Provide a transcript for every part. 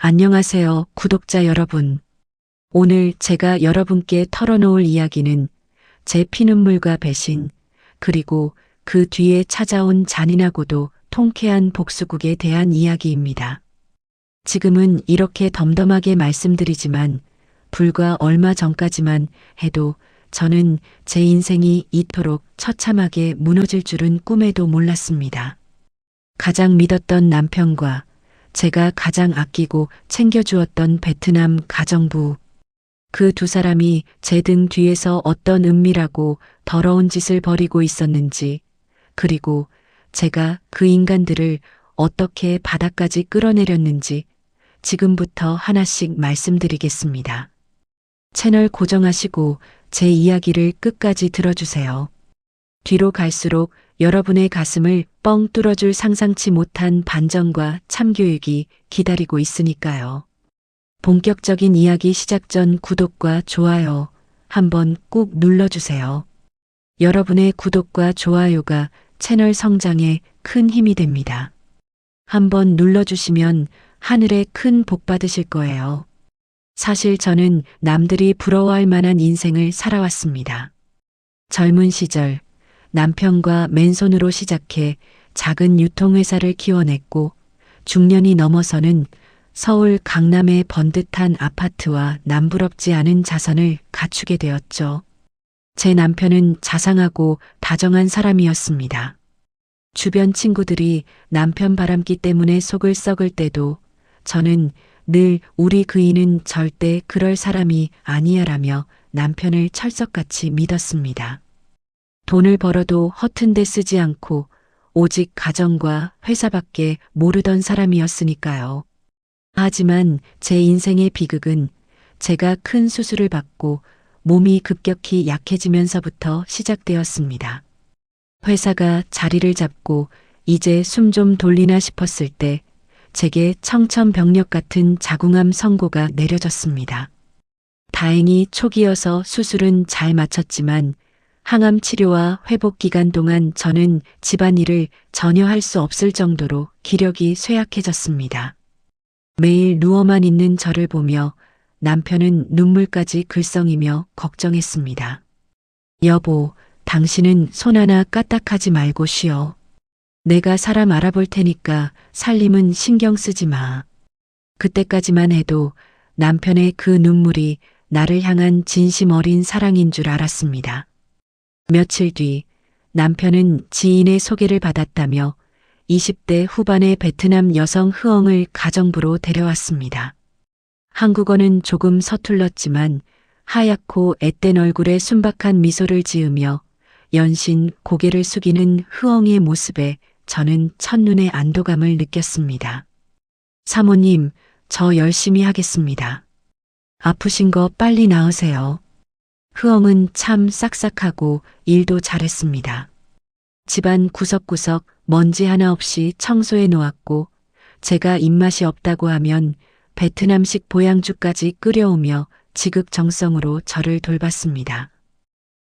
안녕하세요, 구독자 여러분. 오늘 제가 여러분께 털어놓을 이야기는 제 피눈물과 배신, 그리고 그 뒤에 찾아온 잔인하고도 통쾌한 복수극에 대한 이야기입니다. 지금은 이렇게 덤덤하게 말씀드리지만 불과 얼마 전까지만 해도 저는 제 인생이 이토록 처참하게 무너질 줄은 꿈에도 몰랐습니다. 가장 믿었던 남편과 제가 가장 아끼고 챙겨주었던 베트남 가정부. 그 두 사람이 제 등 뒤에서 어떤 은밀하고 더러운 짓을 벌이고 있었는지, 그리고 제가 그 인간들을 어떻게 바닥까지 끌어내렸는지 지금부터 하나씩 말씀드리겠습니다. 채널 고정하시고 제 이야기를 끝까지 들어주세요. 뒤로 갈수록 여러분의 가슴을 뻥 뚫어줄 상상치 못한 반전과 참교육이 기다리고 있으니까요. 본격적인 이야기 시작 전 구독과 좋아요 한번 꾹 눌러주세요. 여러분의 구독과 좋아요가 채널 성장에 큰 힘이 됩니다. 한번 눌러주시면 하늘에 큰 복 받으실 거예요. 사실 저는 남들이 부러워할 만한 인생을 살아왔습니다. 젊은 시절 남편과 맨손으로 시작해 작은 유통회사를 키워냈고 중년이 넘어서는 서울 강남의 번듯한 아파트와 남부럽지 않은 자산을 갖추게 되었죠. 제 남편은 자상하고 다정한 사람이었습니다. 주변 친구들이 남편 바람기 때문에 속을 썩을 때도 저는 늘 우리 그이는 절대 그럴 사람이 아니야라며 남편을 철석같이 믿었습니다. 돈을 벌어도 허튼 데 쓰지 않고 오직 가정과 회사밖에 모르던 사람이었으니까요. 하지만 제 인생의 비극은 제가 큰 수술을 받고 몸이 급격히 약해지면서부터 시작되었습니다. 회사가 자리를 잡고 이제 숨 좀 돌리나 싶었을 때 제게 청천벽력 같은 자궁암 선고가 내려졌습니다. 다행히 초기여서 수술은 잘 마쳤지만 항암 치료와 회복 기간 동안 저는 집안일을 전혀 할 수 없을 정도로 기력이 쇠약해졌습니다. 매일 누워만 있는 저를 보며 남편은 눈물까지 글썽이며 걱정했습니다. 여보, 당신은 손 하나 까딱하지 말고 쉬어. 내가 사람 알아볼 테니까 살림은 신경 쓰지 마. 그때까지만 해도 남편의 그 눈물이 나를 향한 진심 어린 사랑인 줄 알았습니다. 며칠 뒤 남편은 지인의 소개를 받았다며 20대 후반의 베트남 여성 흐엉을 가정부로 데려왔습니다. 한국어는 조금 서툴렀지만 하얗고 앳된 얼굴에 순박한 미소를 지으며 연신 고개를 숙이는 흐엉의 모습에 저는 첫눈에 안도감을 느꼈습니다. 사모님, 저 열심히 하겠습니다. 아프신 거 빨리 나으세요. 흐엉은 참 싹싹하고 일도 잘했습니다. 집안 구석구석 먼지 하나 없이 청소해 놓았고 제가 입맛이 없다고 하면 베트남식 보양주까지 끓여오며 지극정성으로 저를 돌봤습니다.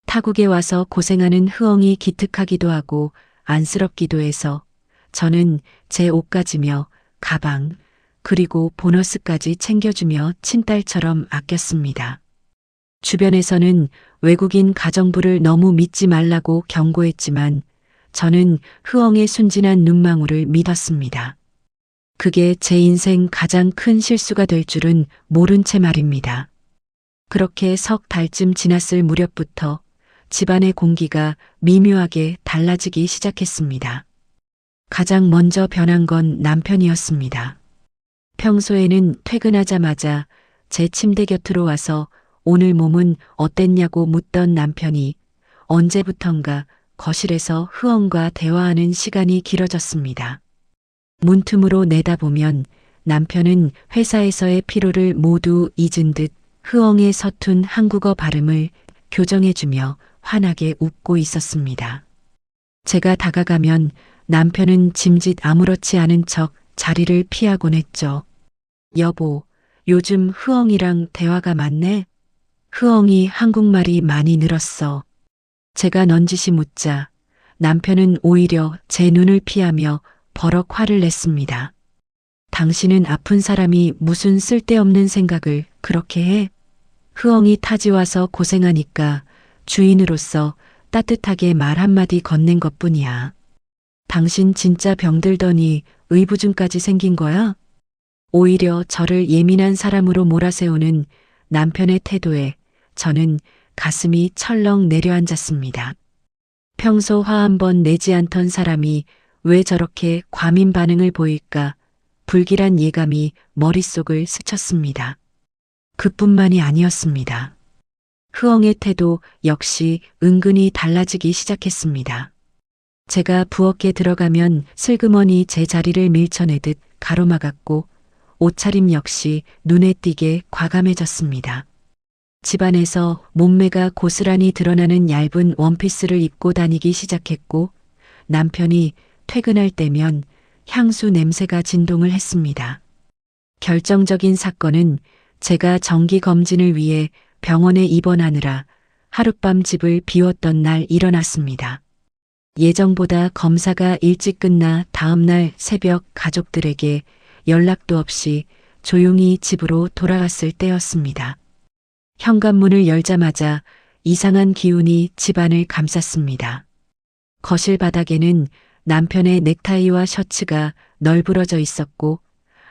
타국에 와서 고생하는 흐엉이 기특하기도 하고 안쓰럽기도 해서 저는 제 옷가지며 가방 그리고 보너스까지 챙겨주며 친딸처럼 아꼈습니다. 주변에서는 외국인 가정부를 너무 믿지 말라고 경고했지만 저는 흐엉의 순진한 눈망울을 믿었습니다. 그게 제 인생 가장 큰 실수가 될 줄은 모른 채 말입니다. 그렇게 석 달쯤 지났을 무렵부터 집안의 공기가 미묘하게 달라지기 시작했습니다. 가장 먼저 변한 건 남편이었습니다. 평소에는 퇴근하자마자 제 침대 곁으로 와서 오늘 몸은 어땠냐고 묻던 남편이 언제부턴가 거실에서 흐엉과 대화하는 시간이 길어졌습니다. 문틈으로 내다보면 남편은 회사에서의 피로를 모두 잊은 듯 흐엉의 서툰 한국어 발음을 교정해주며 환하게 웃고 있었습니다. 제가 다가가면 남편은 짐짓 아무렇지 않은 척 자리를 피하곤 했죠. 여보, 요즘 흐엉이랑 대화가 많네? 흐엉이 한국말이 많이 늘었어. 제가 넌지시 묻자 남편은 오히려 제 눈을 피하며 버럭 화를 냈습니다. 당신은 아픈 사람이 무슨 쓸데없는 생각을 그렇게 해? 흐엉이 타지 와서 고생하니까 주인으로서 따뜻하게 말 한마디 건넨 것뿐이야. 당신 진짜 병들더니 의부증까지 생긴 거야? 오히려 저를 예민한 사람으로 몰아세우는 남편의 태도에 저는 가슴이 철렁 내려앉았습니다. 평소 화 한 번 내지 않던 사람이 왜 저렇게 과민 반응을 보일까? 불길한 예감이 머릿속을 스쳤습니다. 그뿐만이 아니었습니다. 흐엉의 태도 역시 은근히 달라지기 시작했습니다. 제가 부엌에 들어가면 슬그머니 제 자리를 밀쳐내듯 가로막았고 옷차림 역시 눈에 띄게 과감해졌습니다. 집안에서 몸매가 고스란히 드러나는 얇은 원피스를 입고 다니기 시작했고 남편이 퇴근할 때면 향수 냄새가 진동을 했습니다. 결정적인 사건은 제가 정기 검진을 위해 병원에 입원하느라 하룻밤 집을 비웠던 날 일어났습니다. 예정보다 검사가 일찍 끝나 다음날 새벽 가족들에게 연락도 없이 조용히 집으로 돌아갔을 때였습니다. 현관문을 열자마자 이상한 기운이 집안을 감쌌습니다. 거실 바닥에는 남편의 넥타이와 셔츠가 널브러져 있었고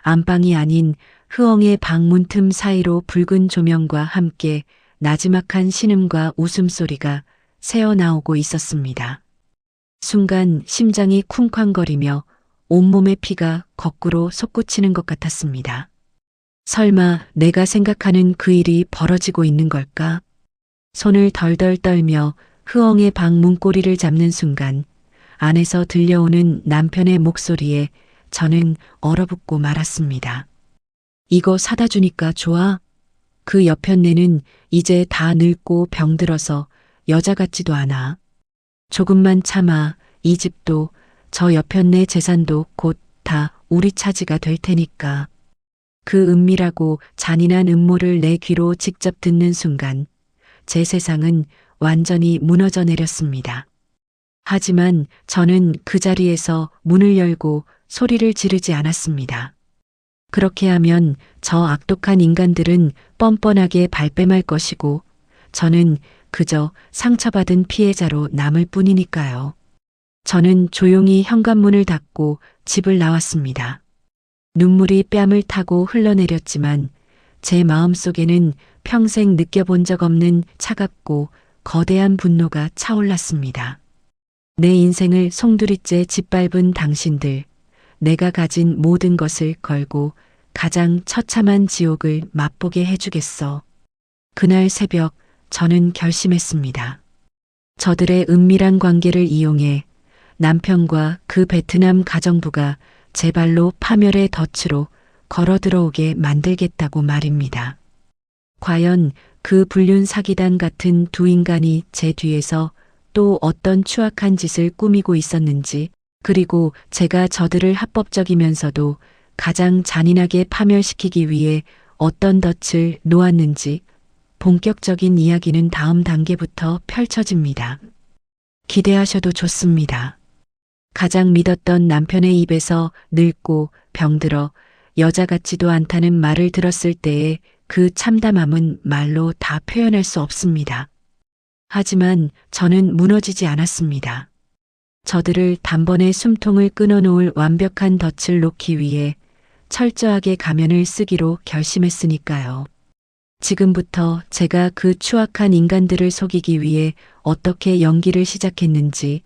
안방이 아닌 흐엉의 방문 틈 사이로 붉은 조명과 함께 나지막한 신음과 웃음소리가 새어나오고 있었습니다. 순간 심장이 쿵쾅거리며 온몸의 피가 거꾸로 솟구치는 것 같았습니다. 설마 내가 생각하는 그 일이 벌어지고 있는 걸까? 손을 덜덜 떨며 흐엉의 방 문고리를 잡는 순간 안에서 들려오는 남편의 목소리에 저는 얼어붙고 말았습니다. 이거 사다 주니까 좋아? 그 여편네는 이제 다 늙고 병들어서 여자 같지도 않아. 조금만 참아. 이 집도 저 여편네 재산도 곧 다 우리 차지가 될 테니까. 그 은밀하고 잔인한 음모를 내 귀로 직접 듣는 순간 제 세상은 완전히 무너져 내렸습니다. 하지만 저는 그 자리에서 문을 열고 소리를 지르지 않았습니다. 그렇게 하면 저 악독한 인간들은 뻔뻔하게 발뺌할 것이고 저는 그저 상처받은 피해자로 남을 뿐이니까요. 저는 조용히 현관문을 닫고 집을 나왔습니다. 눈물이 뺨을 타고 흘러내렸지만 제 마음속에는 평생 느껴본 적 없는 차갑고 거대한 분노가 차올랐습니다. 내 인생을 송두리째 짓밟은 당신들, 내가 가진 모든 것을 걸고 가장 처참한 지옥을 맛보게 해주겠어. 그날 새벽 저는 결심했습니다. 저들의 은밀한 관계를 이용해 남편과 그 베트남 가정부가 제 발로 파멸의 덫으로 걸어 들어오게 만들겠다고 말입니다. 과연 그 불륜 사기단 같은 두 인간이 제 뒤에서 또 어떤 추악한 짓을 꾸미고 있었는지, 그리고 제가 저들을 합법적이면서도 가장 잔인하게 파멸시키기 위해 어떤 덫을 놓았는지 본격적인 이야기는 다음 단계부터 펼쳐집니다. 기대하셔도 좋습니다. 가장 믿었던 남편의 입에서 늙고 병들어 여자 같지도 않다는 말을 들었을 때의 그 참담함은 말로 다 표현할 수 없습니다. 하지만 저는 무너지지 않았습니다. 저들을 단번에 숨통을 끊어놓을 완벽한 덫을 놓기 위해 철저하게 가면을 쓰기로 결심했으니까요. 지금부터 제가 그 추악한 인간들을 속이기 위해 어떻게 연기를 시작했는지,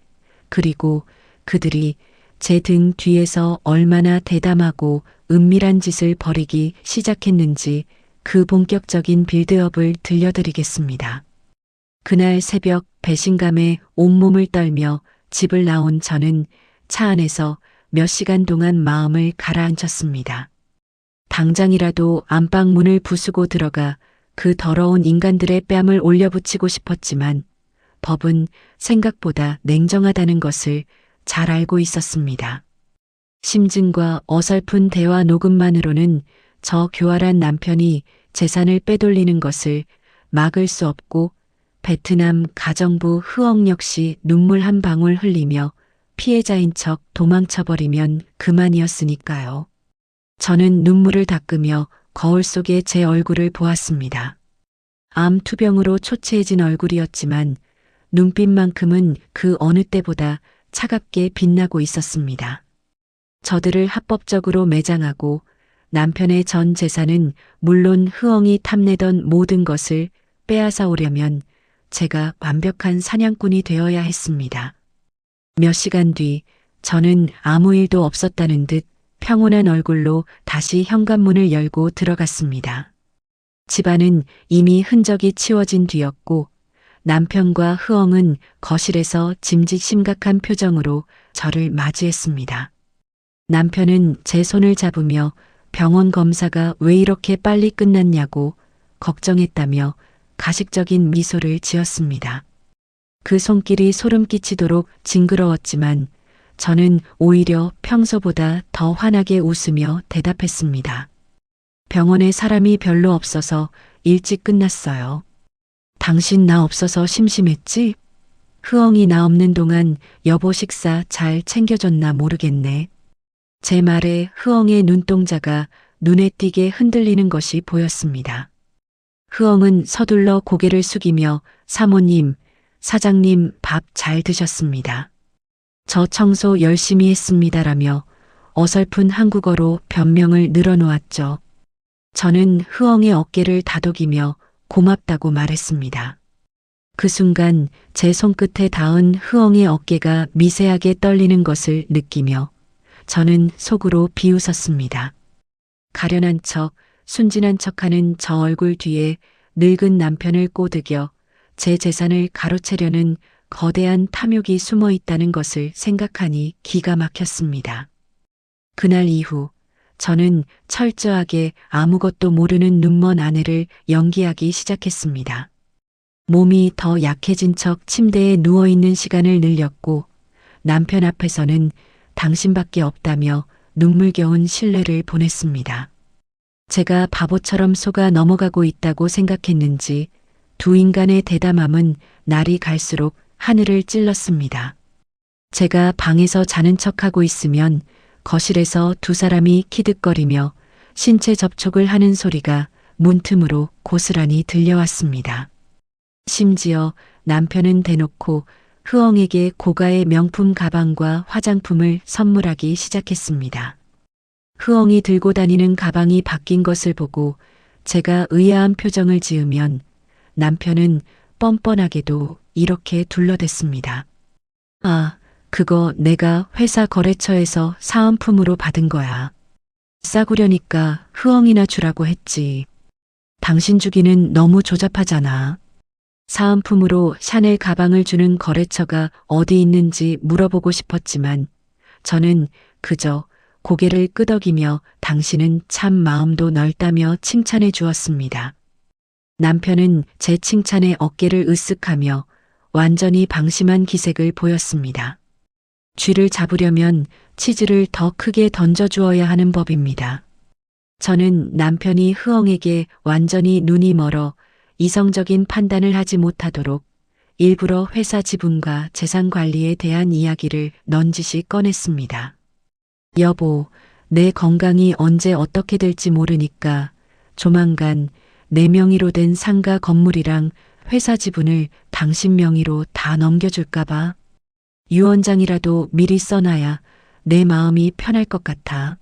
그리고 그들이 제 등 뒤에서 얼마나 대담하고 은밀한 짓을 벌이기 시작했는지 그 본격적인 빌드업을 들려드리겠습니다. 그날 새벽 배신감에 온몸을 떨며 집을 나온 저는 차 안에서 몇 시간 동안 마음을 가라앉혔습니다. 당장이라도 안방 문을 부수고 들어가 그 더러운 인간들의 뺨을 올려붙이고 싶었지만 법은 생각보다 냉정하다는 것을 잘 알고 있었습니다. 심증과 어설픈 대화 녹음만으로는 저 교활한 남편이 재산을 빼돌리는 것을 막을 수 없고 베트남 가정부 흐엉 역시 눈물 한 방울 흘리며 피해자인 척 도망쳐버리면 그만이었으니까요. 저는 눈물을 닦으며 거울 속에 제 얼굴을 보았습니다. 암 투병으로 초췌해진 얼굴이었지만 눈빛만큼은 그 어느 때보다 차갑게 빛나고 있었습니다. 저들을 합법적으로 매장하고 남편의 전 재산은 물론 흐엉이 탐내던 모든 것을 빼앗아 오려면 제가 완벽한 사냥꾼이 되어야 했습니다. 몇 시간 뒤 저는 아무 일도 없었다는 듯 평온한 얼굴로 다시 현관문을 열고 들어갔습니다. 집안은 이미 흔적이 치워진 뒤였고 남편과 흐엉은 거실에서 짐짓 심각한 표정으로 저를 맞이했습니다. 남편은 제 손을 잡으며 병원 검사가 왜 이렇게 빨리 끝났냐고 걱정했다며 가식적인 미소를 지었습니다. 그 손길이 소름 끼치도록 징그러웠지만 저는 오히려 평소보다 더 환하게 웃으며 대답했습니다. 병원에 사람이 별로 없어서 일찍 끝났어요. 당신 나 없어서 심심했지? 흐엉이 나 없는 동안 여보 식사 잘 챙겨줬나 모르겠네. 제 말에 흐엉의 눈동자가 눈에 띄게 흔들리는 것이 보였습니다. 흐엉은 서둘러 고개를 숙이며 사모님, 사장님 밥 잘 드셨습니다. 저 청소 열심히 했습니다라며 어설픈 한국어로 변명을 늘어놓았죠. 저는 흐엉의 어깨를 다독이며 고맙다고 말했습니다. 그 순간 제 손끝에 닿은 흐엉의 어깨가 미세하게 떨리는 것을 느끼며 저는 속으로 비웃었습니다. 가련한 척, 순진한 척하는 저 얼굴 뒤에 늙은 남편을 꼬드겨 제 재산을 가로채려는 거대한 탐욕이 숨어 있다는 것을 생각하니 기가 막혔습니다. 그날 이후 저는 철저하게 아무것도 모르는 눈먼 아내를 연기하기 시작했습니다. 몸이 더 약해진 척 침대에 누워있는 시간을 늘렸고 남편 앞에서는 당신밖에 없다며 눈물겨운 신뢰를 보냈습니다. 제가 바보처럼 속아 넘어가고 있다고 생각했는지 두 인간의 대담함은 날이 갈수록 하늘을 찔렀습니다. 제가 방에서 자는 척하고 있으면 거실에서 두 사람이 키득거리며 신체 접촉을 하는 소리가 문틈으로 고스란히 들려왔습니다. 심지어 남편은 대놓고 흐엉에게 고가의 명품 가방과 화장품을 선물하기 시작했습니다. 흐엉이 들고 다니는 가방이 바뀐 것을 보고 제가 의아한 표정을 지으면 남편은 뻔뻔하게도 이렇게 둘러댔습니다. 아, 그거 내가 회사 거래처에서 사은품으로 받은 거야. 싸구려니까 흐엉이나 주라고 했지. 당신 주기는 너무 조잡하잖아. 사은품으로 샤넬 가방을 주는 거래처가 어디 있는지 물어보고 싶었지만 저는 그저 고개를 끄덕이며 당신은 참 마음도 넓다며 칭찬해 주었습니다. 남편은 제 칭찬에 어깨를 으쓱하며 완전히 방심한 기색을 보였습니다. 쥐를 잡으려면 치즈를 더 크게 던져주어야 하는 법입니다. 저는 남편이 흐엉에게 완전히 눈이 멀어 이성적인 판단을 하지 못하도록 일부러 회사 지분과 재산 관리에 대한 이야기를 넌지시 꺼냈습니다. 여보, 내 건강이 언제 어떻게 될지 모르니까 조만간 내 명의로 된 상가 건물이랑 회사 지분을 당신 명의로 다 넘겨줄까 봐. 유언장이라도 미리 써놔야 내 마음이 편할 것 같아.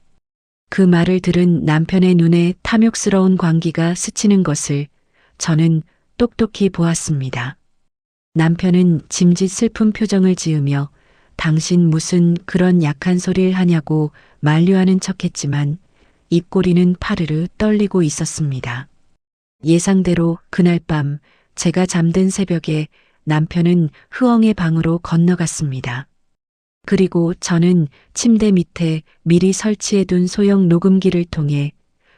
그 말을 들은 남편의 눈에 탐욕스러운 광기가 스치는 것을 저는 똑똑히 보았습니다. 남편은 짐짓 슬픈 표정을 지으며 당신 무슨 그런 약한 소리를 하냐고 만류하는 척했지만 입꼬리는 파르르 떨리고 있었습니다. 예상대로 그날 밤 제가 잠든 새벽에 남편은 흐엉의 방으로 건너갔습니다. 그리고 저는 침대 밑에 미리 설치해둔 소형 녹음기를 통해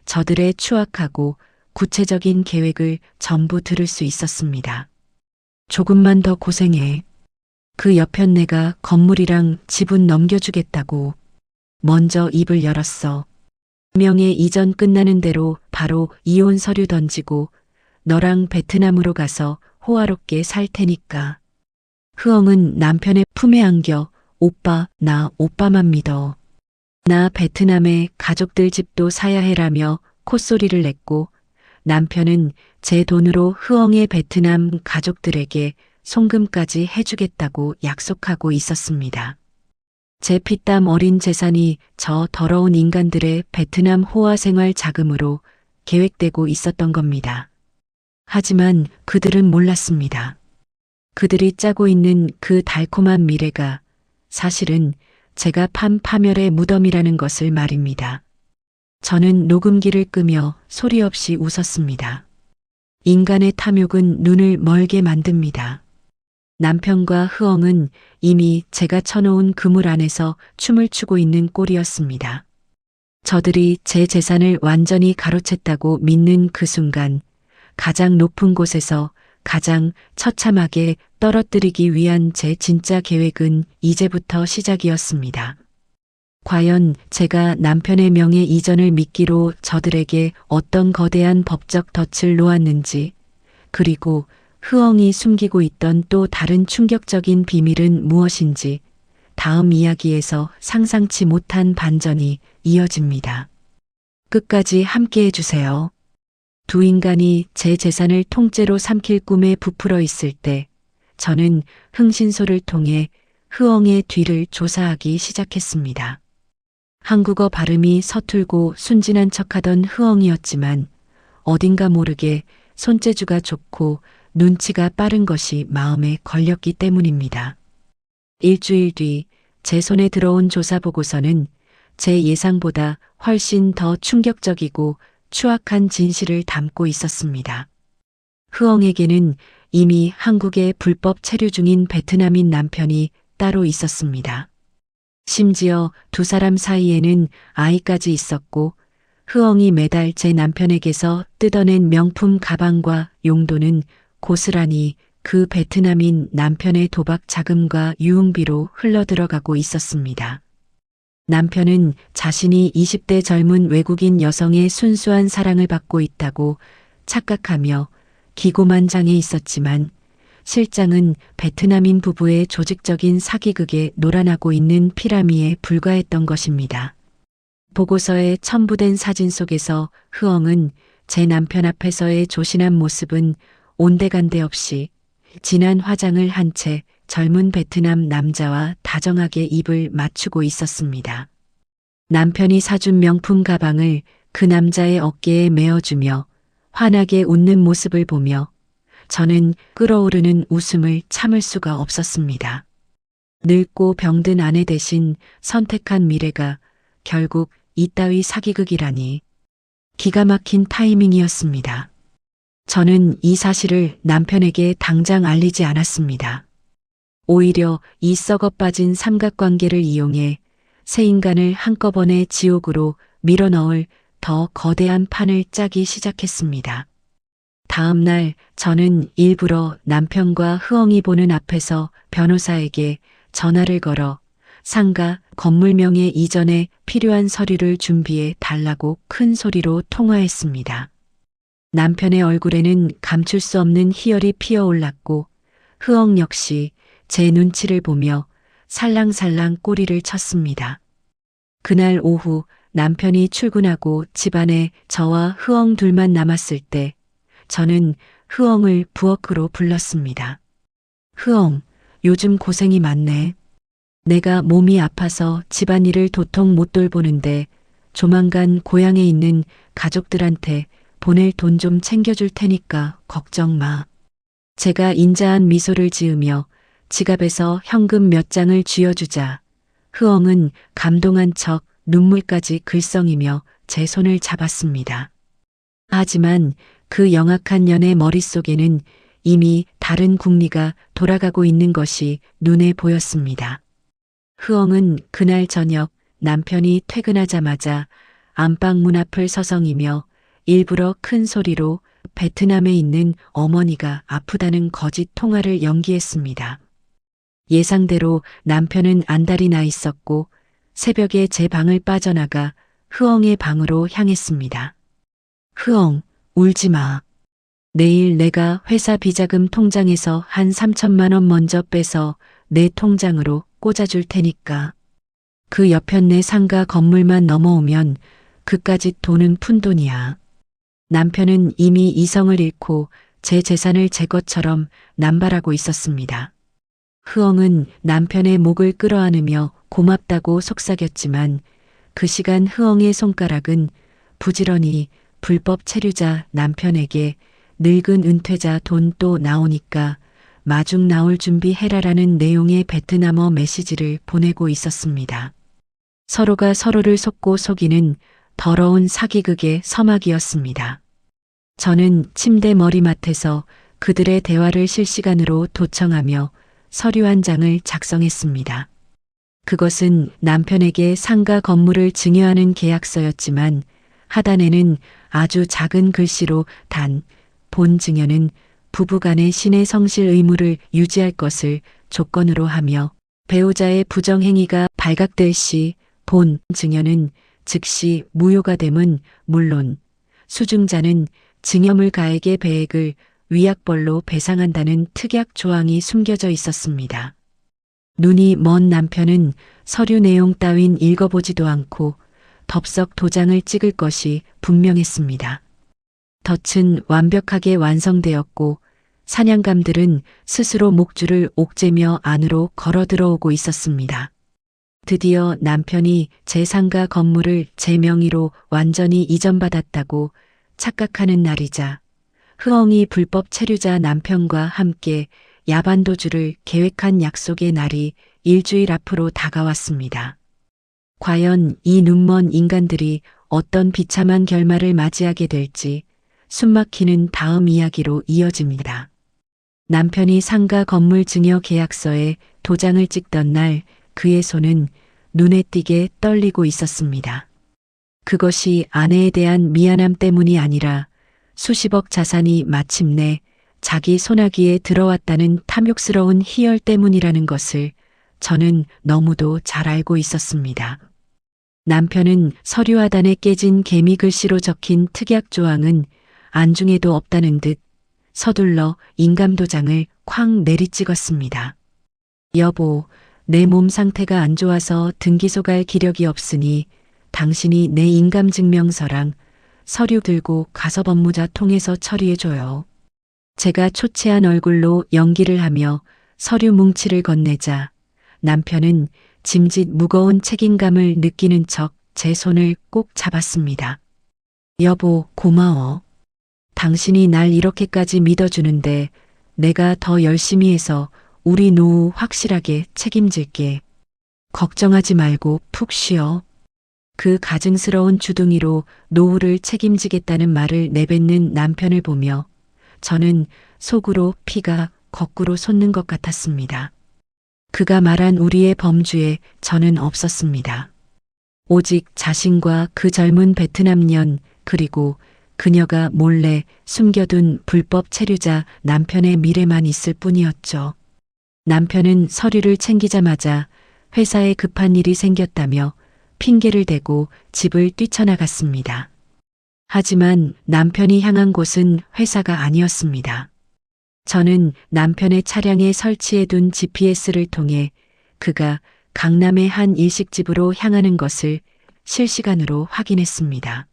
저들의 추악하고 구체적인 계획을 전부 들을 수 있었습니다. 조금만 더 고생해. 그 여편 내가 건물이랑 지분 넘겨주겠다고. 먼저 입을 열었어. 명예 이전 끝나는 대로 바로 이혼 서류 던지고 너랑 베트남으로 가서 호화롭게 살 테니까. 흐엉은 남편의 품에 안겨 오빠, 나 오빠만 믿어. 나 베트남에 가족들 집도 사야 해라며 콧소리를 냈고 남편은 제 돈으로 흐엉의 베트남 가족들에게 송금까지 해주겠다고 약속하고 있었습니다. 제 피땀 어린 재산이 저 더러운 인간들의 베트남 호화 생활 자금으로 계획되고 있었던 겁니다. 하지만 그들은 몰랐습니다. 그들이 짜고 있는 그 달콤한 미래가 사실은 제가 판 파멸의 무덤이라는 것을 말입니다. 저는 녹음기를 끄며 소리 없이 웃었습니다. 인간의 탐욕은 눈을 멀게 만듭니다. 남편과 흐엉은 이미 제가 쳐놓은 그물 안에서 춤을 추고 있는 꼴이었습니다. 저들이 제 재산을 완전히 가로챘다고 믿는 그 순간 가장 높은 곳에서 가장 처참하게 떨어뜨리기 위한 제 진짜 계획은 이제부터 시작이었습니다. 과연 제가 남편의 명예 이전을 미끼로 저들에게 어떤 거대한 법적 덫을 놓았는지, 그리고 흐엉이 숨기고 있던 또 다른 충격적인 비밀은 무엇인지 다음 이야기에서 상상치 못한 반전이 이어집니다. 끝까지 함께 해주세요. 두 인간이 제 재산을 통째로 삼킬 꿈에 부풀어 있을 때 저는 흥신소를 통해 흐엉의 뒤를 조사하기 시작했습니다. 한국어 발음이 서툴고 순진한 척하던 흐엉이었지만 어딘가 모르게 손재주가 좋고 눈치가 빠른 것이 마음에 걸렸기 때문입니다. 일주일 뒤 제 손에 들어온 조사 보고서는 제 예상보다 훨씬 더 충격적이고 추악한 진실을 담고 있었습니다. 흐엉에게는 이미 한국에 불법 체류 중인 베트남인 남편이 따로 있었습니다. 심지어 두 사람 사이에는 아이까지 있었고 흐엉이 매달 제 남편에게서 뜯어낸 명품 가방과 용도는 고스란히 그 베트남인 남편의 도박 자금과 유흥비로 흘러들어가고 있었습니다. 남편은 자신이 20대 젊은 외국인 여성의 순수한 사랑을 받고 있다고 착각하며 기고만장해 있었지만 실장은 베트남인 부부의 조직적인 사기극에 놀아나고 있는 피라미에 불과했던 것입니다. 보고서에 첨부된 사진 속에서 흐엉은 제 남편 앞에서의 조신한 모습은 온데간데 없이 진한 화장을 한 채 젊은 베트남 남자와 다정하게 입을 맞추고 있었습니다. 남편이 사준 명품 가방을 그 남자의 어깨에 메어주며 환하게 웃는 모습을 보며 저는 끓어오르는 웃음을 참을 수가 없었습니다. 늙고 병든 아내 대신 선택한 미래가 결국 이따위 사기극이라니 기가 막힌 타이밍이었습니다. 저는 이 사실을 남편에게 당장 알리지 않았습니다. 오히려 이 썩어 빠진 삼각관계를 이용해 새 인간을 한꺼번에 지옥으로 밀어넣을 더 거대한 판을 짜기 시작했습니다. 다음 날 저는 일부러 남편과 흐엉이 보는 앞에서 변호사에게 전화를 걸어 상가 건물 명의 이전에 필요한 서류를 준비해 달라고 큰 소리로 통화했습니다. 남편의 얼굴에는 감출 수 없는 희열이 피어올랐고 흐엉 역시 제 눈치를 보며 살랑살랑 꼬리를 쳤습니다. 그날 오후 남편이 출근하고 집안에 저와 흐엉 둘만 남았을 때 저는 흐엉을 부엌으로 불렀습니다. 흐엉, 요즘 고생이 많네. 내가 몸이 아파서 집안일을 도통 못 돌보는데 조만간 고향에 있는 가족들한테 보낼 돈 좀 챙겨줄 테니까 걱정 마. 제가 인자한 미소를 지으며 지갑에서 현금 몇 장을 쥐어주자 흐엉은 감동한 척 눈물까지 글썽이며 제 손을 잡았습니다. 하지만 그 영악한 년의 머릿속에는 이미 다른 궁리가 돌아가고 있는 것이 눈에 보였습니다. 흐엉은 그날 저녁 남편이 퇴근하자마자 안방 문 앞을 서성이며 일부러 큰 소리로 베트남에 있는 어머니가 아프다는 거짓 통화를 연기했습니다. 예상대로 남편은 안달이 나 있었고 새벽에 제 방을 빠져나가 흐엉의 방으로 향했습니다. 흐엉, 울지 마. 내일 내가 회사 비자금 통장에서 한 3천만 원 먼저 빼서 내 통장으로 꽂아줄 테니까. 그 옆편네 상가 건물만 넘어오면 그까짓 돈은 푼돈이야. 남편은 이미 이성을 잃고 제 재산을 제 것처럼 남발하고 있었습니다. 흐엉은 남편의 목을 끌어안으며 고맙다고 속삭였지만 그 시간 흐엉의 손가락은 부지런히 불법 체류자 남편에게 늙은 은퇴자 돈 또 나오니까 마중 나올 준비해라라는 내용의 베트남어 메시지를 보내고 있었습니다. 서로가 서로를 속고 속이는 더러운 사기극의 서막이었습니다. 저는 침대 머리맡에서 그들의 대화를 실시간으로 도청하며 서류 한 장을 작성했습니다. 그것은 남편에게 상가 건물을 증여하는 계약서였지만 하단에는 아주 작은 글씨로 단, 본 증여는 부부간의 신의 성실 의무를 유지할 것을 조건으로 하며 배우자의 부정행위가 발각될 시 본 증여는 즉시 무효가 됨은 물론 수증자는 증여물가액의 배액을 위약벌로 배상한다는 특약 조항이 숨겨져 있었습니다. 눈이 먼 남편은 서류 내용 따윈 읽어보지도 않고 덥석 도장을 찍을 것이 분명했습니다. 덫은 완벽하게 완성되었고 사냥감들은 스스로 목줄을 옥죄며 안으로 걸어 들어오고 있었습니다. 드디어 남편이 제 상가 건물을 제 명의로 완전히 이전받았다고 착각하는 날이자 흐엉이 불법 체류자 남편과 함께 야반도주를 계획한 약속의 날이 일주일 앞으로 다가왔습니다. 과연 이 눈먼 인간들이 어떤 비참한 결말을 맞이하게 될지 숨막히는 다음 이야기로 이어집니다. 남편이 상가 건물 증여 계약서에 도장을 찍던 날 그의 손은 눈에 띄게 떨리고 있었습니다. 그것이 아내에 대한 미안함 때문이 아니라 수십억 자산이 마침내 자기 손아귀에 들어왔다는 탐욕스러운 희열 때문이라는 것을 저는 너무도 잘 알고 있었습니다. 남편은 서류 하단에 깨진 개미 글씨로 적힌 특약 조항은 안중에도 없다는 듯 서둘러 인감도장을 쾅 내리찍었습니다. 여보, 내 몸 상태가 안 좋아서 등기소 갈 기력이 없으니 당신이 내 인감증명서랑 서류 들고 가서 법무자 통해서 처리해줘요. 제가 초췌한 얼굴로 연기를 하며 서류 뭉치를 건네자 남편은 짐짓 무거운 책임감을 느끼는 척 제 손을 꼭 잡았습니다. 여보, 고마워. 당신이 날 이렇게까지 믿어주는데 내가 더 열심히 해서 우리 노후 확실하게 책임질게. 걱정하지 말고 푹 쉬어. 그 가증스러운 주둥이로 노후를 책임지겠다는 말을 내뱉는 남편을 보며 저는 속으로 피가 거꾸로 솟는 것 같았습니다. 그가 말한 우리의 범주에 저는 없었습니다. 오직 자신과 그 젊은 베트남년 그리고 그녀가 몰래 숨겨둔 불법 체류자 남편의 미래만 있을 뿐이었죠. 남편은 서류를 챙기자마자 회사에 급한 일이 생겼다며 핑계를 대고 집을 뛰쳐나갔습니다. 하지만 남편이 향한 곳은 회사가 아니었습니다. 저는 남편의 차량에 설치해둔 GPS를 통해 그가 강남의 한 일식집으로 향하는 것을 실시간으로 확인했습니다.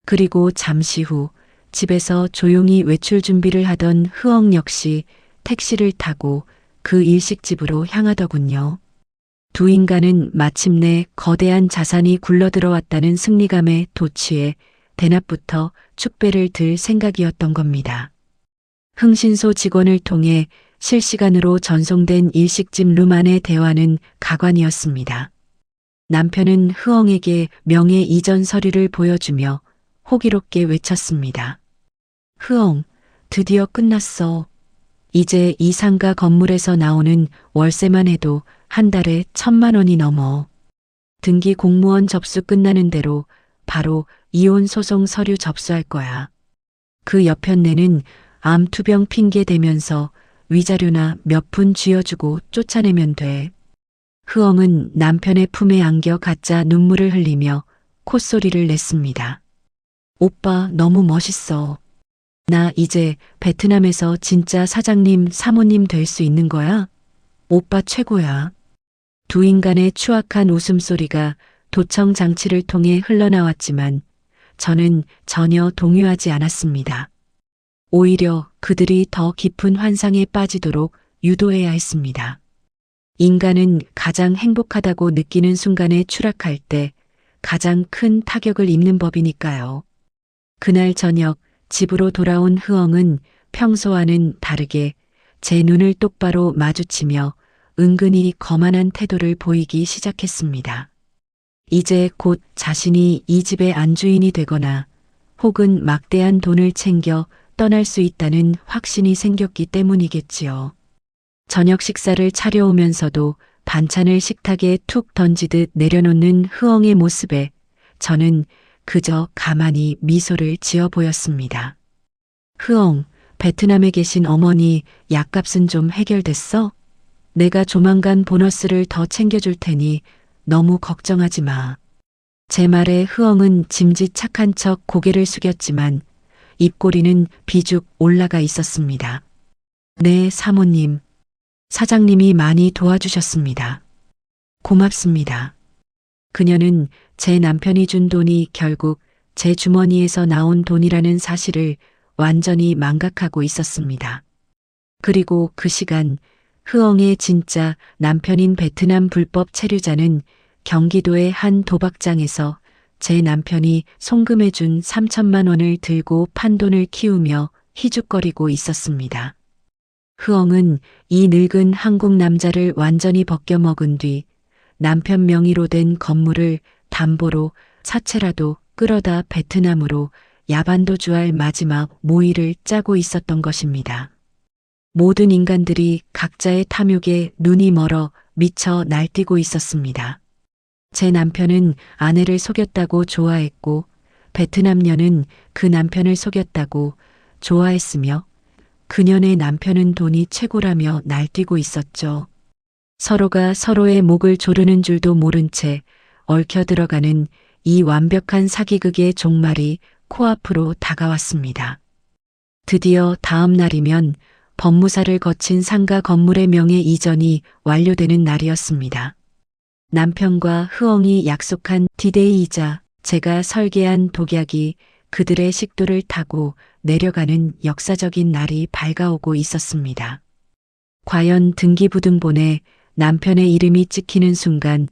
그리고 잠시 후 집에서 조용히 외출 준비를 하던 흐엉 역시 택시를 타고 그 일식집으로 향하더군요. 두 인간은 마침내 거대한 자산이 굴러들어왔다는 승리감에 도취해 대낮부터 축배를 들 생각이었던 겁니다. 흥신소 직원을 통해 실시간으로 전송된 일식집 룸 안의 대화는 가관이었습니다. 남편은 흐엉에게 명예 이전 서류를 보여주며 호기롭게 외쳤습니다. 흐엉, 드디어 끝났어. 이제 이 상가 건물에서 나오는 월세만 해도 한 달에 1,000만 원이 넘어. 등기 공무원 접수 끝나는 대로 바로 이혼 소송 서류 접수할 거야. 그 옆편네는 암투병 핑계 대면서 위자료나 몇 푼 쥐어주고 쫓아내면 돼. 흐엉은 남편의 품에 안겨 가짜 눈물을 흘리며 콧소리를 냈습니다. 오빠 너무 멋있어. 나 이제 베트남에서 진짜 사장님, 사모님 될 수 있는 거야? 오빠 최고야. 두 인간의 추악한 웃음소리가 도청 장치를 통해 흘러나왔지만 저는 전혀 동요하지 않았습니다. 오히려 그들이 더 깊은 환상에 빠지도록 유도해야 했습니다. 인간은 가장 행복하다고 느끼는 순간에 추락할 때 가장 큰 타격을 입는 법이니까요. 그날 저녁 집으로 돌아온 흐엉은 평소와는 다르게 제 눈을 똑바로 마주치며 은근히 거만한 태도를 보이기 시작했습니다. 이제 곧 자신이 이 집의 안주인이 되거나 혹은 막대한 돈을 챙겨 떠날 수 있다는 확신이 생겼기 때문이겠지요. 저녁 식사를 차려오면서도 반찬을 식탁에 툭 던지듯 내려놓는 흐엉의 모습에 저는 그저 가만히 미소를 지어 보였습니다. 흐엉, 베트남에 계신 어머니 약값은 좀 해결됐어? 내가 조만간 보너스를 더 챙겨줄 테니 너무 걱정하지 마. 제 말에 흐엉은 짐짓 착한 척 고개를 숙였지만 입꼬리는 비죽 올라가 있었습니다. 네, 사모님. 사장님이 많이 도와주셨습니다. 고맙습니다. 그녀는 제 남편이 준 돈이 결국 제 주머니에서 나온 돈이라는 사실을 완전히 망각하고 있었습니다. 그리고 그 시간 흐엉의 진짜 남편인 베트남 불법 체류자는 경기도의 한 도박장에서 제 남편이 송금해준 3천만 원을 들고 판돈을 키우며 희죽거리고 있었습니다. 흐엉은 이 늙은 한국 남자를 완전히 벗겨먹은 뒤 남편 명의로 된 건물을 담보로 사채라도 끌어다 베트남으로 야반도주할 마지막 모의를 짜고 있었던 것입니다. 모든 인간들이 각자의 탐욕에 눈이 멀어 미쳐 날뛰고 있었습니다. 제 남편은 아내를 속였다고 좋아했고 베트남녀는 그 남편을 속였다고 좋아했으며 그녀의 남편은 돈이 최고라며 날뛰고 있었죠. 서로가 서로의 목을 조르는 줄도 모른 채 얽혀 들어가는 이 완벽한 사기극의 종말이 코앞으로 다가왔습니다. 드디어 다음 날이면 법무사를 거친 상가 건물의 명예 이전이 완료되는 날이었습니다. 남편과 흐엉이 약속한 디데이이자 제가 설계한 독약이 그들의 식도를 타고 내려가는 역사적인 날이 밝아오고 있었습니다. 과연 등기부등본에 남편의 이름이 찍히는 순간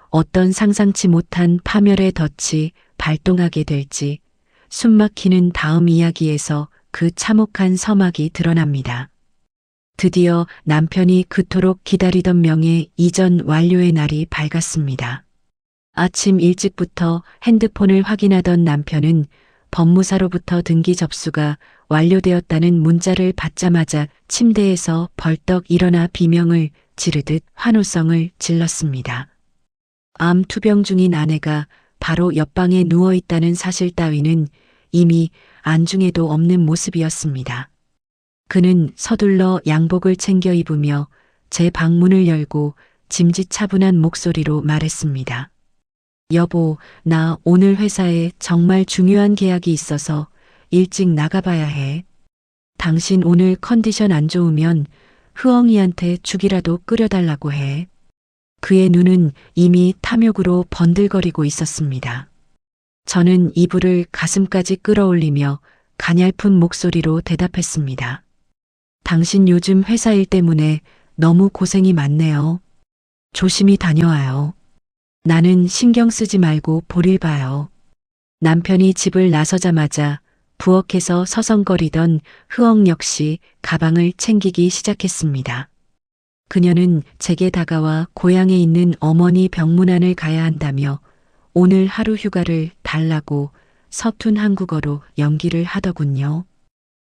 어떤 상상치 못한 파멸의 덫이 발동하게 될지 숨막히는 다음 이야기에서 그 참혹한 서막이 드러납니다. 드디어 남편이 그토록 기다리던 명예 이전 완료의 날이 밝았습니다. 아침 일찍부터 핸드폰을 확인하던 남편은 법무사로부터 등기 접수가 완료되었다는 문자를 받자마자 침대에서 벌떡 일어나 비명을 지르듯 환호성을 질렀습니다. 암 투병 중인 아내가 바로 옆방에 누워 있다는 사실 따위는 이미 안중에도 없는 모습이었습니다. 그는 서둘러 양복을 챙겨 입으며 제 방문을 열고 짐짓차분한 목소리로 말했습니다. 여보, 나 오늘 회사에 정말 중요한 계약이 있어서 일찍 나가봐야 해. 당신 오늘 컨디션 안 좋으면 흐엉이한테 죽이라도 끓여달라고 해. 그의 눈은 이미 탐욕으로 번들거리고 있었습니다. 저는 이불을 가슴까지 끌어올리며 가냘픈 목소리로 대답했습니다. 당신 요즘 회사 일 때문에 너무 고생이 많네요. 조심히 다녀와요. 나는 신경 쓰지 말고 볼일 봐요. 남편이 집을 나서자마자 부엌에서 서성거리던 흐엉 역시 가방을 챙기기 시작했습니다. 그녀는 제게 다가와 고향에 있는 어머니 병문안을 가야 한다며 오늘 하루 휴가를 달라고 서툰 한국어로 연기를 하더군요.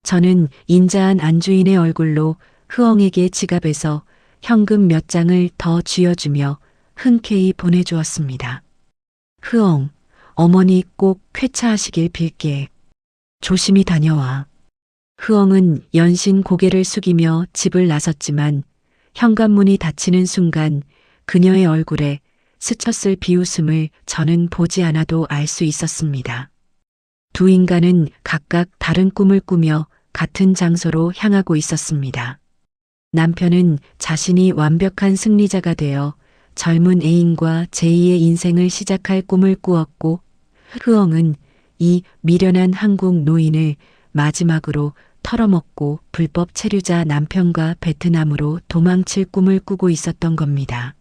저는 인자한 안주인의 얼굴로 흐엉에게 지갑에서 현금 몇 장을 더 쥐어주며 흔쾌히 보내주었습니다. 흐엉, 어머니 꼭 쾌차하시길 빌게. 조심히 다녀와. 흐엉은 연신 고개를 숙이며 집을 나섰지만 현관문이 닫히는 순간 그녀의 얼굴에 스쳤을 비웃음을 저는 보지 않아도 알 수 있었습니다. 두 인간은 각각 다른 꿈을 꾸며 같은 장소로 향하고 있었습니다. 남편은 자신이 완벽한 승리자가 되어 젊은 애인과 제2의 인생을 시작할 꿈을 꾸었고 흐엉은 이 미련한 한국 노인을 마지막으로 털어먹고 불법 체류자 남편과 베트남으로 도망칠 꿈을 꾸고 있었던 겁니다.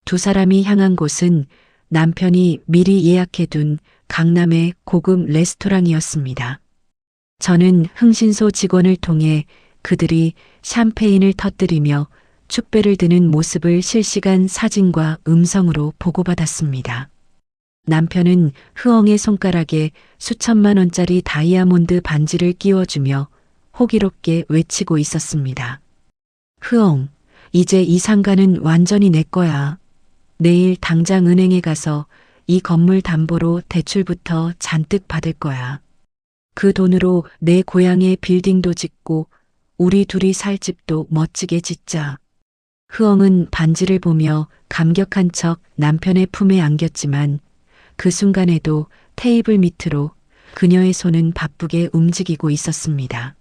두 사람이 향한 곳은 남편이 미리 예약해둔 강남의 고급 레스토랑이었습니다. 저는 흥신소 직원을 통해 그들이 샴페인을 터뜨리며 축배를 드는 모습을 실시간 사진과 음성으로 보고받았습니다. 남편은 흐엉의 손가락에 수천만 원짜리 다이아몬드 반지를 끼워주며 호기롭게 외치고 있었습니다. 흐엉, 이제 이 상가는 완전히 내 거야. 내일 당장 은행에 가서 이 건물 담보로 대출부터 잔뜩 받을 거야. 그 돈으로 내 고향에 빌딩도 짓고 우리 둘이 살 집도 멋지게 짓자. 흐엉은 반지를 보며 감격한 척 남편의 품에 안겼지만 그 순간에도 테이블 밑으로 그녀의 손은 바쁘게 움직이고 있었습니다.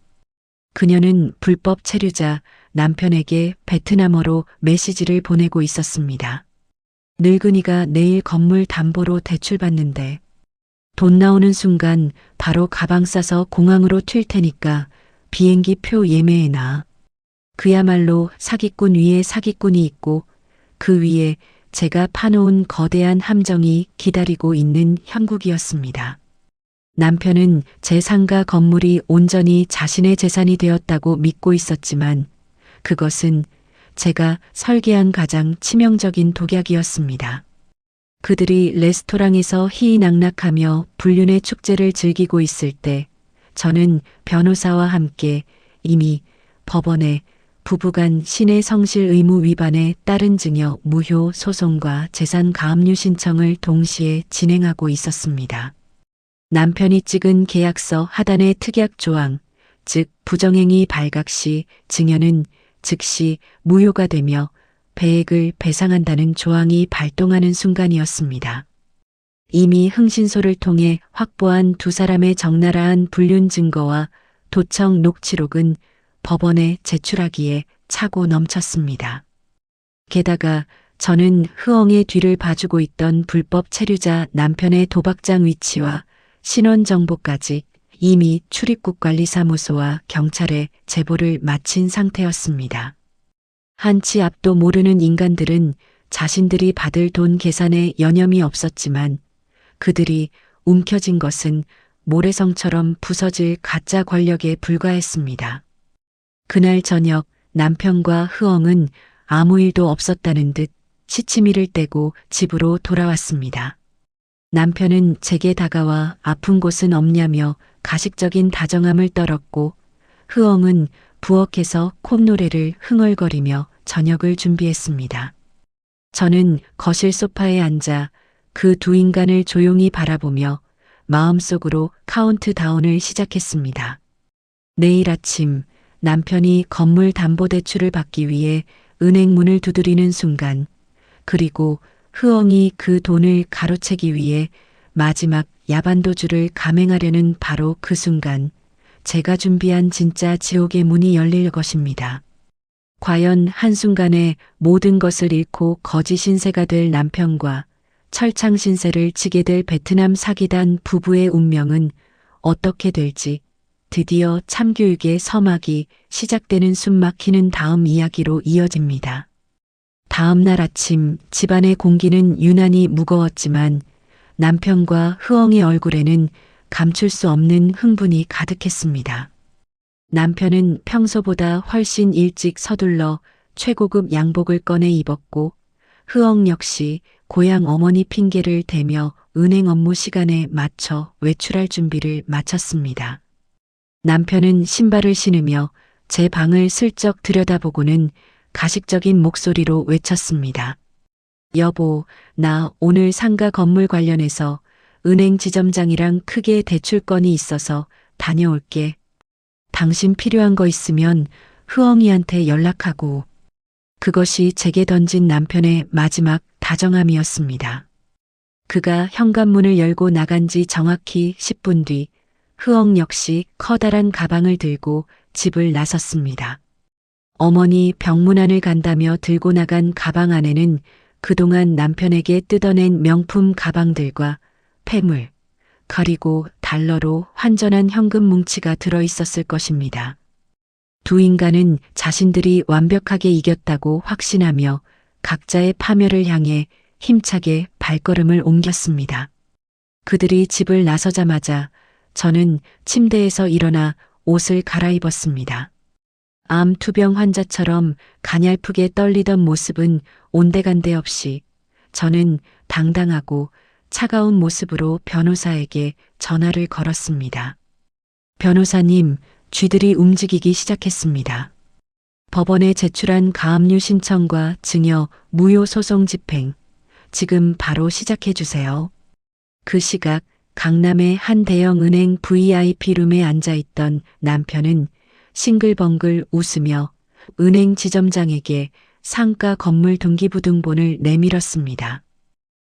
그녀는 불법 체류자 남편에게 베트남어로 메시지를 보내고 있었습니다. 늙은이가 내일 건물 담보로 대출받는데 돈 나오는 순간 바로 가방 싸서 공항으로 튈 테니까 비행기 표 예매해놔. 그야말로 사기꾼 위에 사기꾼이 있고 그 위에 제가 파놓은 거대한 함정이 기다리고 있는 형국이었습니다. 남편은 제 상가 건물이 온전히 자신의 재산이 되었다고 믿고 있었지만 그것은 제가 설계한 가장 치명적인 독약이었습니다. 그들이 레스토랑에서 희희낙낙하며 불륜의 축제를 즐기고 있을 때 저는 변호사와 함께 이미 법원에 부부간 신의 성실 의무 위반에 따른 증여 무효 소송과 재산 가압류 신청을 동시에 진행하고 있었습니다. 남편이 찍은 계약서 하단의 특약 조항, 즉 부정행위 발각 시 증여는 즉시 무효가 되며 배액을 배상한다는 조항이 발동하는 순간이었습니다. 이미 흥신소를 통해 확보한 두 사람의 적나라한 불륜 증거와 도청 녹취록은 법원에 제출하기에 차고 넘쳤습니다. 게다가 저는 흐엉의 뒤를 봐주고 있던 불법 체류자 남편의 도박장 위치와 신원 정보까지 이미 출입국관리사무소와 경찰에 제보를 마친 상태였습니다. 한치 앞도 모르는 인간들은 자신들이 받을 돈 계산에 여념이 없었지만 그들이 움켜쥔 것은 모래성처럼 부서질 가짜 권력에 불과했습니다. 그날 저녁 남편과 흐엉은 아무 일도 없었다는 듯 시치미를 떼고 집으로 돌아왔습니다. 남편은 제게 다가와 아픈 곳은 없냐며 가식적인 다정함을 떨었고 흐엉은 부엌에서 콧노래를 흥얼거리며 저녁을 준비했습니다. 저는 거실 소파에 앉아 그 두 인간을 조용히 바라보며 마음속으로 카운트다운을 시작했습니다. 내일 아침 남편이 건물 담보대출을 받기 위해 은행 문을 두드리는 순간, 그리고 흐엉이 그 돈을 가로채기 위해 마지막 야반도주를 감행하려는 바로 그 순간, 제가 준비한 진짜 지옥의 문이 열릴 것입니다. 과연 한순간에 모든 것을 잃고 거지 신세가 될 남편과 철창 신세를 지게 될 베트남 사기단 부부의 운명은 어떻게 될지 드디어 참교육의 서막이 시작되는 숨막히는 다음 이야기로 이어집니다. 다음 날 아침 집안의 공기는 유난히 무거웠지만 남편과 흐엉의 얼굴에는 감출 수 없는 흥분이 가득했습니다. 남편은 평소보다 훨씬 일찍 서둘러 최고급 양복을 꺼내 입었고 흐엉 역시 고향 어머니 핑계를 대며 은행 업무 시간에 맞춰 외출할 준비를 마쳤습니다. 남편은 신발을 신으며 제 방을 슬쩍 들여다보고는 가식적인 목소리로 외쳤습니다. 여보, 나 오늘 상가 건물 관련해서 은행 지점장이랑 크게 대출 건이 있어서 다녀올게. 당신 필요한 거 있으면 흐엉이한테 연락하고. 그것이 제게 던진 남편의 마지막 다정함이었습니다. 그가 현관문을 열고 나간 지 정확히 10분 뒤 흐엉 역시 커다란 가방을 들고 집을 나섰습니다. 어머니 병문안을 간다며 들고 나간 가방 안에는 그동안 남편에게 뜯어낸 명품 가방들과 폐물, 그리고 달러로 환전한 현금 뭉치가 들어 있었을 것입니다. 두 인간은 자신들이 완벽하게 이겼다고 확신하며 각자의 파멸을 향해 힘차게 발걸음을 옮겼습니다. 그들이 집을 나서자마자 저는 침대에서 일어나 옷을 갈아입었습니다. 암 투병 환자처럼 가냘프게 떨리던 모습은 온데간데 없이 저는 당당하고 차가운 모습으로 변호사에게 전화를 걸었습니다. 변호사님, 쥐들이 움직이기 시작했습니다. 법원에 제출한 가압류 신청과 증여, 무효 소송 집행, 지금 바로 시작해 주세요. 그 시각 강남의 한 대형 은행 VIP룸에 앉아있던 남편은 싱글벙글 웃으며 은행 지점장에게 상가 건물 등기부등본을 내밀었습니다.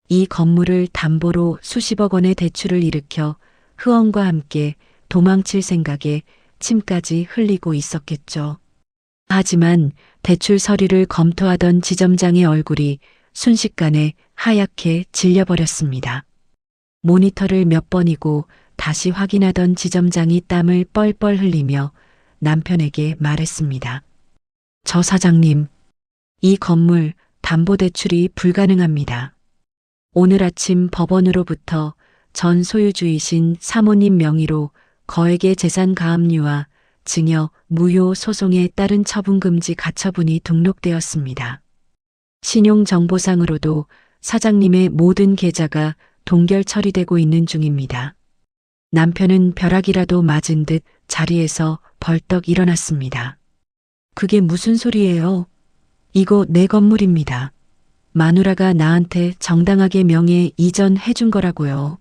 이 건물을 담보로 수십억 원의 대출을 일으켜 흐엉과 함께 도망칠 생각에 침까지 흘리고 있었겠죠. 하지만 대출 서류를 검토하던 지점장의 얼굴이 순식간에 하얗게 질려버렸습니다. 모니터를 몇 번이고 다시 확인하던 지점장이 땀을 뻘뻘 흘리며 남편에게 말했습니다. 저 사장님, 이 건물 담보대출이 불가능합니다. 오늘 아침 법원으로부터 전 소유주이신 사모님 명의로 거액의 재산 가압류와 증여, 무효 소송에 따른 처분금지 가처분이 등록되었습니다. 신용정보상으로도 사장님의 모든 계좌가 동결 처리되고 있는 중입니다. 남편은 벼락이라도 맞은 듯 자리에서 벌떡 일어났습니다. 그게 무슨 소리예요? 이거 내 건물입니다. 마누라가 나한테 정당하게 명예 이전해준 거라고요.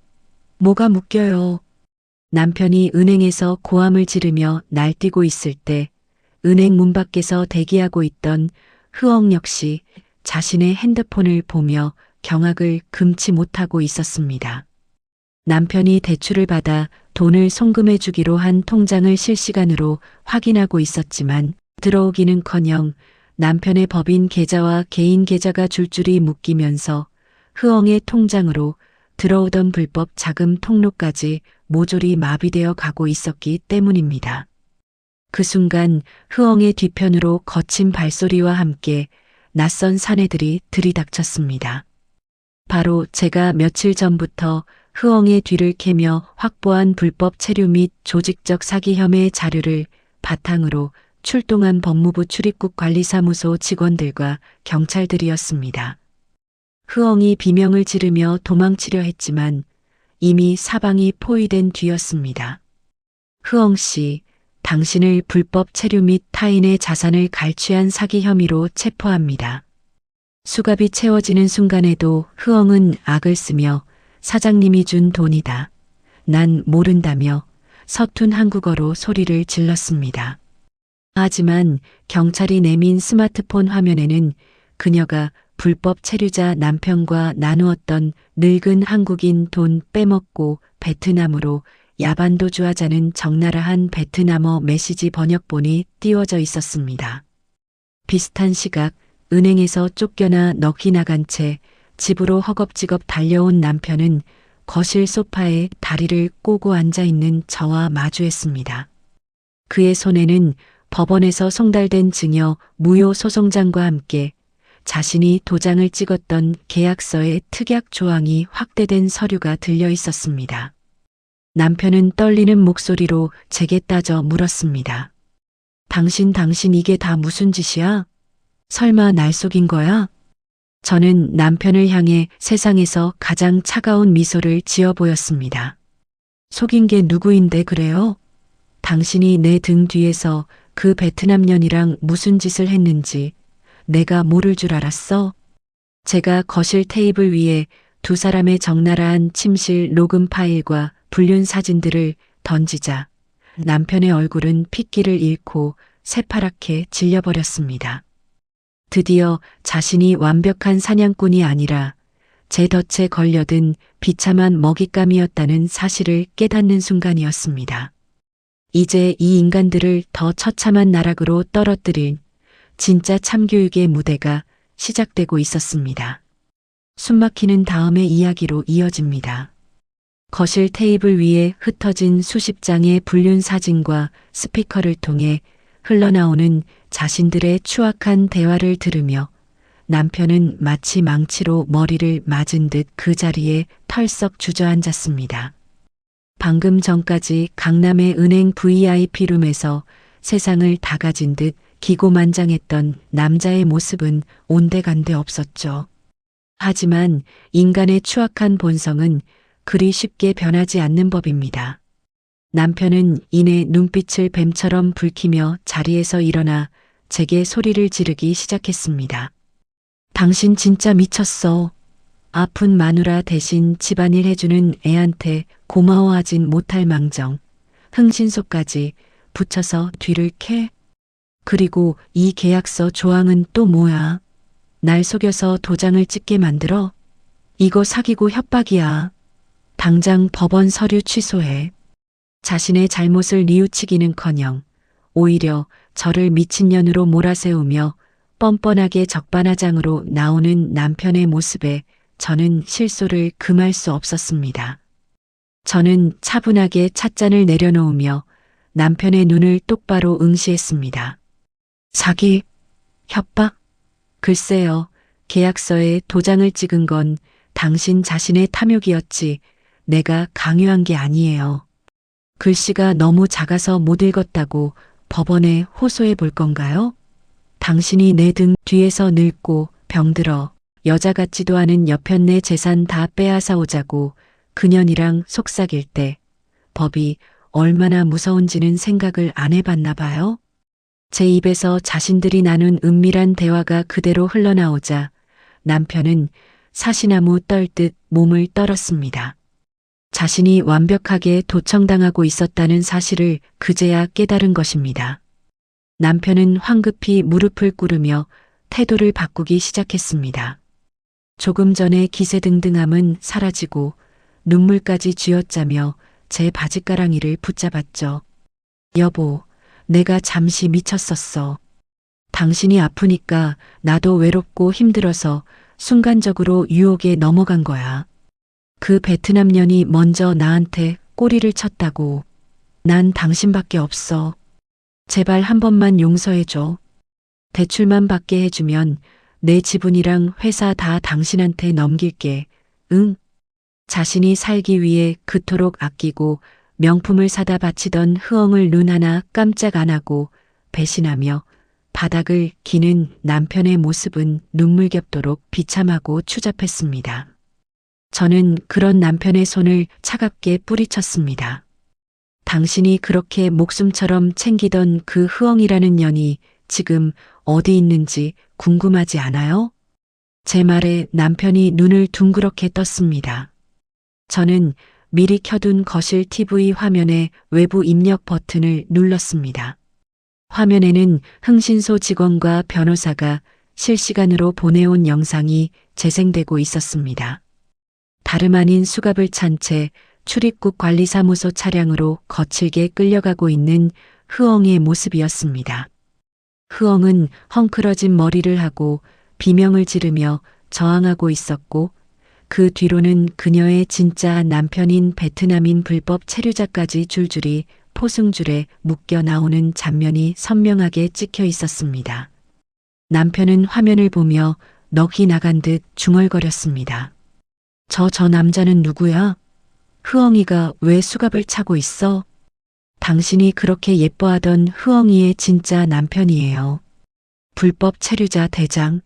뭐가 묶여요? 남편이 은행에서 고함을 지르며 날뛰고 있을 때 은행 문 밖에서 대기하고 있던 흐엉 역시 자신의 핸드폰을 보며 경악을 금치 못하고 있었습니다. 남편이 대출을 받아 돈을 송금해 주기로 한 통장을 실시간으로 확인하고 있었지만 들어오기는커녕 남편의 법인 계좌와 개인 계좌가 줄줄이 묶이면서 흐엉의 통장으로 들어오던 불법 자금 통로까지 모조리 마비되어 가고 있었기 때문입니다. 그 순간 흐엉의 뒤편으로 거친 발소리와 함께 낯선 사내들이 들이닥쳤습니다. 바로 제가 며칠 전부터 흐엉의 뒤를 캐며 확보한 불법 체류 및 조직적 사기 혐의 자료를 바탕으로 출동한 법무부 출입국 관리사무소 직원들과 경찰들이었습니다. 흐엉이 비명을 지르며 도망치려 했지만 이미 사방이 포위된 뒤였습니다. 흐엉 씨, 당신을 불법 체류 및 타인의 자산을 갈취한 사기 혐의로 체포합니다. 수갑이 채워지는 순간에도 흐엉은 악을 쓰며 사장님이 준 돈이다. 난 모른다며 서툰 한국어로 소리를 질렀습니다. 하지만 경찰이 내민 스마트폰 화면에는 그녀가 불법 체류자 남편과 나누었던 늙은 한국인 돈 빼먹고 베트남으로 야반도주하자는 적나라한 베트남어 메시지 번역본이 띄워져 있었습니다. 비슷한 시각 은행에서 쫓겨나 넋이 나간 채 집으로 허겁지겁 달려온 남편은 거실 소파에 다리를 꼬고 앉아있는 저와 마주했습니다. 그의 손에는 법원에서 송달된 증여 무효 소송장과 함께 자신이 도장을 찍었던 계약서의 특약 조항이 확대된 서류가 들려 있었습니다. 남편은 떨리는 목소리로 제게 따져 물었습니다. 당신 이게 다 무슨 짓이야? 설마 날 속인 거야? 저는 남편을 향해 세상에서 가장 차가운 미소를 지어 보였습니다. 속인 게 누구인데 그래요? 당신이 내 등 뒤에서 그 베트남년이랑 무슨 짓을 했는지 내가 모를 줄 알았어? 제가 거실 테이블 위에 두 사람의 적나라한 침실 녹음 파일과 불륜 사진들을 던지자 남편의 얼굴은 핏기를 잃고 새파랗게 질려버렸습니다. 드디어 자신이 완벽한 사냥꾼이 아니라 제 덫에 걸려든 비참한 먹잇감이었다는 사실을 깨닫는 순간이었습니다. 이제 이 인간들을 더 처참한 나락으로 떨어뜨릴 진짜 참교육의 무대가 시작되고 있었습니다. 숨막히는 다음의 이야기로 이어집니다. 거실 테이블 위에 흩어진 수십 장의 불륜 사진과 스피커를 통해 흘러나오는 자신들의 추악한 대화를 들으며 남편은 마치 망치로 머리를 맞은 듯 그 자리에 털썩 주저앉았습니다. 방금 전까지 강남의 은행 VIP룸에서 세상을 다 가진 듯 기고만장했던 남자의 모습은 온데간데 없었죠. 하지만 인간의 추악한 본성은 그리 쉽게 변하지 않는 법입니다. 남편은 이내 눈빛을 뱀처럼 붉히며 자리에서 일어나 제게 소리를 지르기 시작했습니다. 당신 진짜 미쳤어. 아픈 마누라 대신 집안일 해주는 애한테 고마워하진 못할 망정. 흥신소까지 붙여서 뒤를 캐. 그리고 이 계약서 조항은 또 뭐야? 날 속여서 도장을 찍게 만들어? 이거 사기고 협박이야. 당장 법원 서류 취소해. 자신의 잘못을 뉘우치기는커녕 오히려 저를 미친년으로 몰아세우며 뻔뻔하게 적반하장으로 나오는 남편의 모습에 저는 실소를 금할 수 없었습니다. 저는 차분하게 찻잔을 내려놓으며 남편의 눈을 똑바로 응시했습니다. 사기? 협박? 글쎄요, 계약서에 도장을 찍은 건 당신 자신의 탐욕이었지 내가 강요한 게 아니에요. 글씨가 너무 작아서 못 읽었다고 법원에 호소해 볼 건가요? 당신이 내 등 뒤에서 늙고 병들어 여자 같지도 않은 여편네 재산 다 빼앗아 오자고 그년이랑 속삭일 때 법이 얼마나 무서운지는 생각을 안 해봤나 봐요. 제 입에서 자신들이 나눈 은밀한 대화가 그대로 흘러나오자 남편은 사시나무 떨듯 몸을 떨었습니다. 자신이 완벽하게 도청당하고 있었다는 사실을 그제야 깨달은 것입니다. 남편은 황급히 무릎을 꿇으며 태도를 바꾸기 시작했습니다. 조금 전에 기세등등함은 사라지고 눈물까지 쥐어짜며 제 바지가랑이를 붙잡았죠. 여보, 내가 잠시 미쳤었어. 당신이 아프니까 나도 외롭고 힘들어서 순간적으로 유혹에 넘어간 거야. 그 베트남 년이 먼저 나한테 꼬리를 쳤다고. 난 당신밖에 없어. 제발 한 번만 용서해줘. 대출만 받게 해주면 내 지분이랑 회사 다 당신한테 넘길게. 응? 자신이 살기 위해 그토록 아끼고 명품을 사다 바치던 흐엉을 눈 하나 깜짝 안 하고 배신하며 바닥을 기는 남편의 모습은 눈물겹도록 비참하고 추잡했습니다. 저는 그런 남편의 손을 차갑게 뿌리쳤습니다. 당신이 그렇게 목숨처럼 챙기던 그 흐엉이라는 년이 지금 어디 있는지 궁금하지 않아요? 제 말에 남편이 눈을 둥그렇게 떴습니다. 저는 미리 켜둔 거실 TV 화면의 외부 입력 버튼을 눌렀습니다. 화면에는 흥신소 직원과 변호사가 실시간으로 보내온 영상이 재생되고 있었습니다. 다름 아닌 수갑을 찬 채 출입국 관리사무소 차량으로 거칠게 끌려가고 있는 흐엉의 모습이었습니다. 흐엉은 헝클어진 머리를 하고 비명을 지르며 저항하고 있었고 그 뒤로는 그녀의 진짜 남편인 베트남인 불법 체류자까지 줄줄이 포승줄에 묶여 나오는 장면이 선명하게 찍혀 있었습니다. 남편은 화면을 보며 넋이 나간 듯 중얼거렸습니다. 저 남자는 누구야? 흐엉이가 왜 수갑을 차고 있어? 당신이 그렇게 예뻐하던 흐엉이의 진짜 남편이에요. 불법 체류자 대장.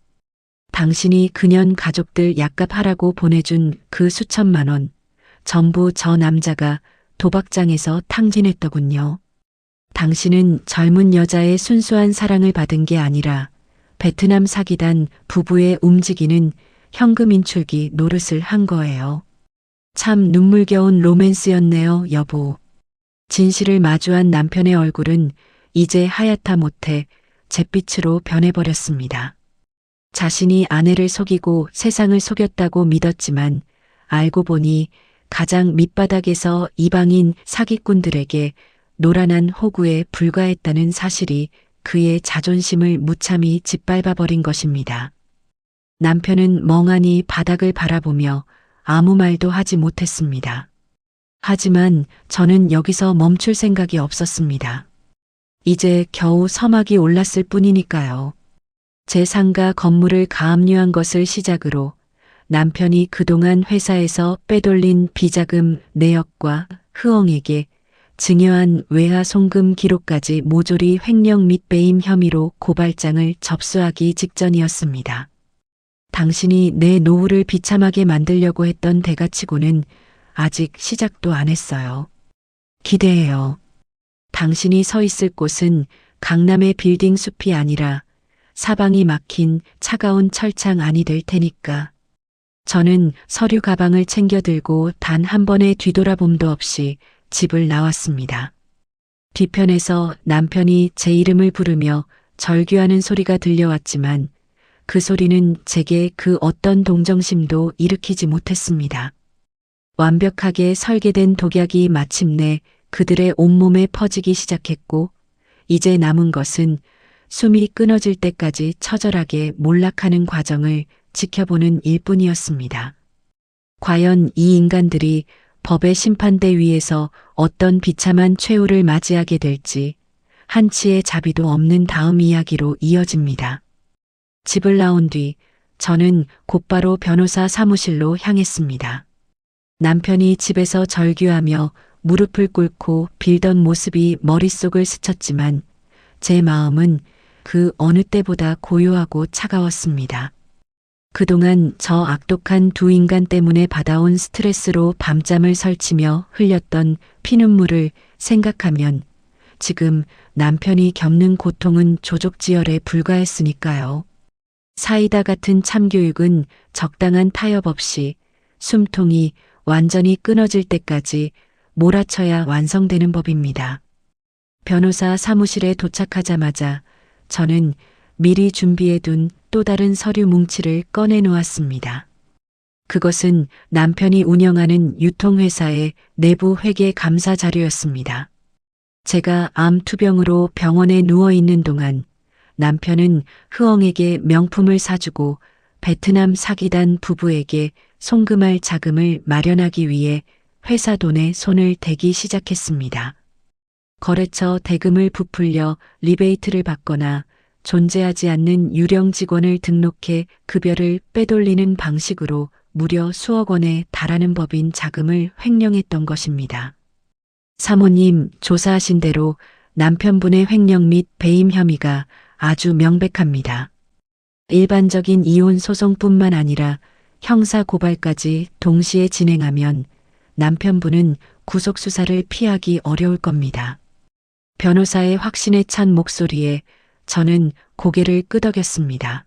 당신이 그년 가족들 약값하라고 보내준 그 수천만 원, 전부 저 남자가 도박장에서 탕진했더군요. 당신은 젊은 여자의 순수한 사랑을 받은 게 아니라 베트남 사기단 부부의 움직이는 현금 인출기 노릇을 한 거예요. 참 눈물겨운 로맨스였네요, 여보. 진실을 마주한 남편의 얼굴은 이제 하얗다 못해 잿빛으로 변해버렸습니다. 자신이 아내를 속이고 세상을 속였다고 믿었지만 알고 보니 가장 밑바닥에서 이방인 사기꾼들에게 노란한 호구에 불과했다는 사실이 그의 자존심을 무참히 짓밟아버린 것입니다. 남편은 멍하니 바닥을 바라보며 아무 말도 하지 못했습니다. 하지만 저는 여기서 멈출 생각이 없었습니다. 이제 겨우 서막이 올랐을 뿐이니까요. 제 상가 건물을 가압류한 것을 시작으로 남편이 그동안 회사에서 빼돌린 비자금 내역과 흐엉에게 증여한 외화 송금 기록까지 모조리 횡령 및 배임 혐의로 고발장을 접수하기 직전이었습니다. 당신이 내 노후를 비참하게 만들려고 했던 대가치고는 아직 시작도 안 했어요. 기대해요. 당신이 서 있을 곳은 강남의 빌딩 숲이 아니라 사방이 막힌 차가운 철창 안이 될 테니까. 저는 서류 가방을 챙겨 들고 단 한 번의 뒤돌아봄도 없이 집을 나왔습니다. 뒤편에서 남편이 제 이름을 부르며 절규하는 소리가 들려왔지만 그 소리는 제게 그 어떤 동정심도 일으키지 못했습니다. 완벽하게 설계된 독약이 마침내 그들의 온몸에 퍼지기 시작했고 이제 남은 것은 숨이 끊어질 때까지 처절하게 몰락하는 과정을 지켜보는 일뿐이었습니다. 과연 이 인간들이 법의 심판대 위에서 어떤 비참한 최후를 맞이하게 될지 한치의 자비도 없는 다음 이야기로 이어집니다. 집을 나온 뒤 저는 곧바로 변호사 사무실로 향했습니다. 남편이 집에서 절규하며 무릎을 꿇고 빌던 모습이 머릿속을 스쳤지만 제 마음은 그 어느 때보다 고요하고 차가웠습니다. 그동안 저 악독한 두 인간 때문에 받아온 스트레스로 밤잠을 설치며 흘렸던 피눈물을 생각하면 지금 남편이 겪는 고통은 조족지혈에 불과했으니까요. 사이다 같은 참교육은 적당한 타협 없이 숨통이 완전히 끊어질 때까지 몰아쳐야 완성되는 법입니다. 변호사 사무실에 도착하자마자 저는 미리 준비해둔 또 다른 서류 뭉치를 꺼내 놓았습니다. 그것은 남편이 운영하는 유통회사의 내부 회계 감사 자료였습니다. 제가 암 투병으로 병원에 누워 있는 동안 남편은 흐엉에게 명품을 사주고 베트남 사기단 부부에게 송금할 자금을 마련하기 위해 회사 돈에 손을 대기 시작했습니다. 거래처 대금을 부풀려 리베이트를 받거나 존재하지 않는 유령 직원을 등록해 급여를 빼돌리는 방식으로 무려 수억 원에 달하는 법인 자금을 횡령했던 것입니다. 사모님 조사하신 대로 남편분의 횡령 및 배임 혐의가 아주 명백합니다. 일반적인 이혼 소송뿐만 아니라 형사 고발까지 동시에 진행하면 남편분은 구속 수사를 피하기 어려울 겁니다. 변호사의 확신에 찬 목소리에 저는 고개를 끄덕였습니다.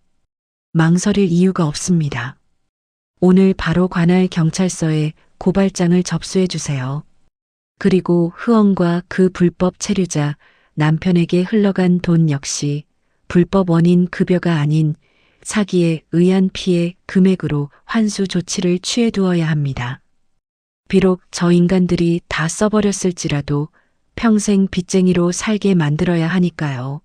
망설일 이유가 없습니다. 오늘 바로 관할 경찰서에 고발장을 접수해 주세요. 그리고 흐엉과 그 불법 체류자 남편에게 흘러간 돈 역시 불법 원인 급여가 아닌 사기에 의한 피해 금액으로 환수 조치를 취해 두어야 합니다. 비록 저 인간들이 다 써버렸을지라도 평생 빚쟁이로 살게 만들어야 하니까요.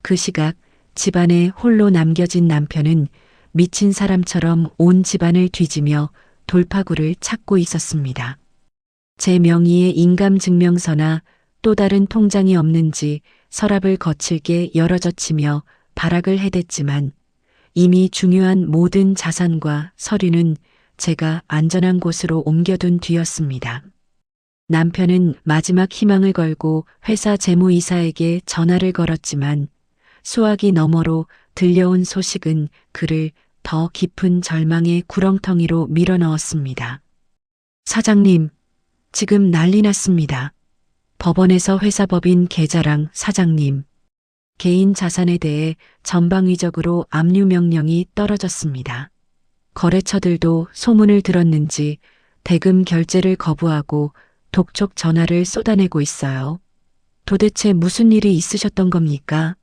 그 시각 집안에 홀로 남겨진 남편은 미친 사람처럼 온 집안을 뒤지며 돌파구를 찾고 있었습니다. 제 명의의 인감증명서나 또 다른 통장이 없는지 서랍을 거칠게 열어젖히며 발악을 해댔지만 이미 중요한 모든 자산과 서류는 제가 안전한 곳으로 옮겨둔 뒤였습니다. 남편은 마지막 희망을 걸고 회사 재무이사에게 전화를 걸었지만 수화기 너머로 들려온 소식은 그를 더 깊은 절망의 구렁텅이로 밀어넣었습니다. 사장님, 지금 난리 났습니다. 법원에서 회사법인 계좌랑 사장님, 개인 자산에 대해 전방위적으로 압류 명령이 떨어졌습니다. 거래처들도 소문을 들었는지 대금 결제를 거부하고 독촉 전화를 쏟아내고 있어요. 도대체 무슨 일이 있으셨던 겁니까?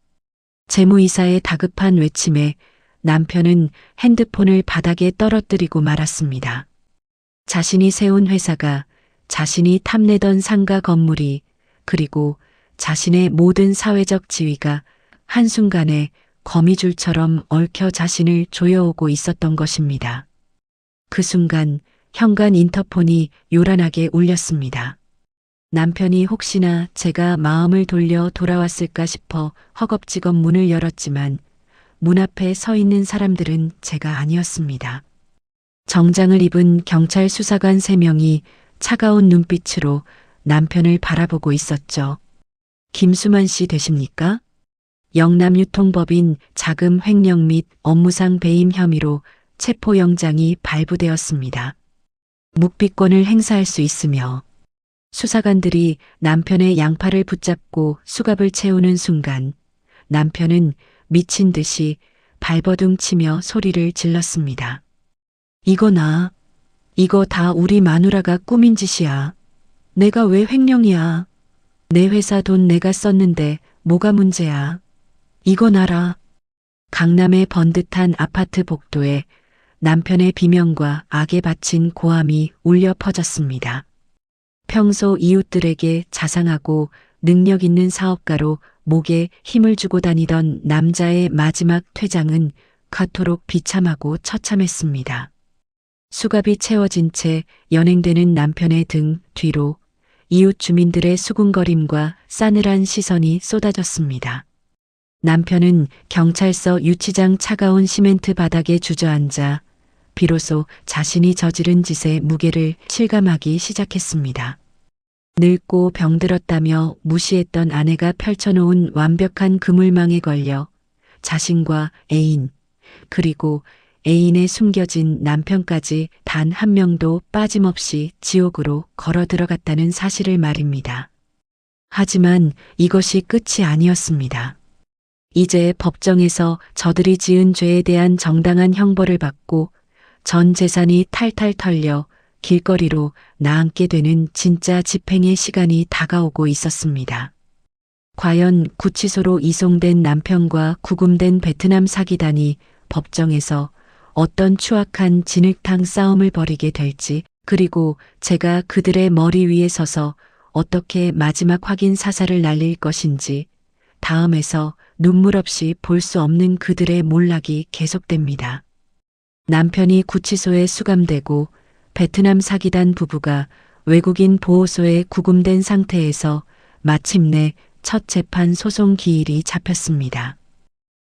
재무이사의 다급한 외침에 남편은 핸드폰을 바닥에 떨어뜨리고 말았습니다. 자신이 세운 회사가, 자신이 탐내던 상가 건물이, 그리고 자신의 모든 사회적 지위가 한순간에 거미줄처럼 얽혀 자신을 조여오고 있었던 것입니다. 그 순간 현관 인터폰이 요란하게 울렸습니다. 남편이 혹시나 제가 마음을 돌려 돌아왔을까 싶어 허겁지겁 문을 열었지만 문 앞에 서 있는 사람들은 제가 아니었습니다. 정장을 입은 경찰 수사관 3명이 차가운 눈빛으로 남편을 바라보고 있었죠. 김수만 씨 되십니까? 영남유통법인 자금 횡령 및 업무상 배임 혐의로 체포영장이 발부되었습니다. 묵비권을 행사할 수 있으며 수사관들이 남편의 양팔을 붙잡고 수갑을 채우는 순간 남편은 미친 듯이 발버둥 치며 소리를 질렀습니다. 이거 다 우리 마누라가 꾸민 짓이야. 내가 왜 횡령이야. 내 회사 돈 내가 썼는데 뭐가 문제야. 이거 놔라. 강남의 번듯한 아파트 복도에 남편의 비명과 악에 바친 고함이 울려 퍼졌습니다. 평소 이웃들에게 자상하고 능력 있는 사업가로 목에 힘을 주고 다니던 남자의 마지막 퇴장은 그토록 비참하고 처참했습니다. 수갑이 채워진 채 연행되는 남편의 등 뒤로 이웃 주민들의 수군거림과 싸늘한 시선이 쏟아졌습니다. 남편은 경찰서 유치장 차가운 시멘트 바닥에 주저앉아 비로소 자신이 저지른 짓의 무게를 실감하기 시작했습니다. 늙고 병들었다며 무시했던 아내가 펼쳐놓은 완벽한 그물망에 걸려 자신과 애인, 그리고 애인의 숨겨진 남편까지 단 한 명도 빠짐없이 지옥으로 걸어 들어갔다는 사실을 말입니다. 하지만 이것이 끝이 아니었습니다. 이제 법정에서 저들이 지은 죄에 대한 정당한 형벌을 받고 전 재산이 탈탈 털려 길거리로 나앉게 되는 진짜 집행의 시간이 다가오고 있었습니다. 과연 구치소로 이송된 남편과 구금된 베트남 사기단이 법정에서 어떤 추악한 진흙탕 싸움을 벌이게 될지, 그리고 제가 그들의 머리 위에 서서 어떻게 마지막 확인 사살을 날릴 것인지 다음에서 눈물 없이 볼 수 없는 그들의 몰락이 계속됩니다. 남편이 구치소에 수감되고 베트남 사기단 부부가 외국인 보호소에 구금된 상태에서 마침내 첫 재판 소송 기일이 잡혔습니다.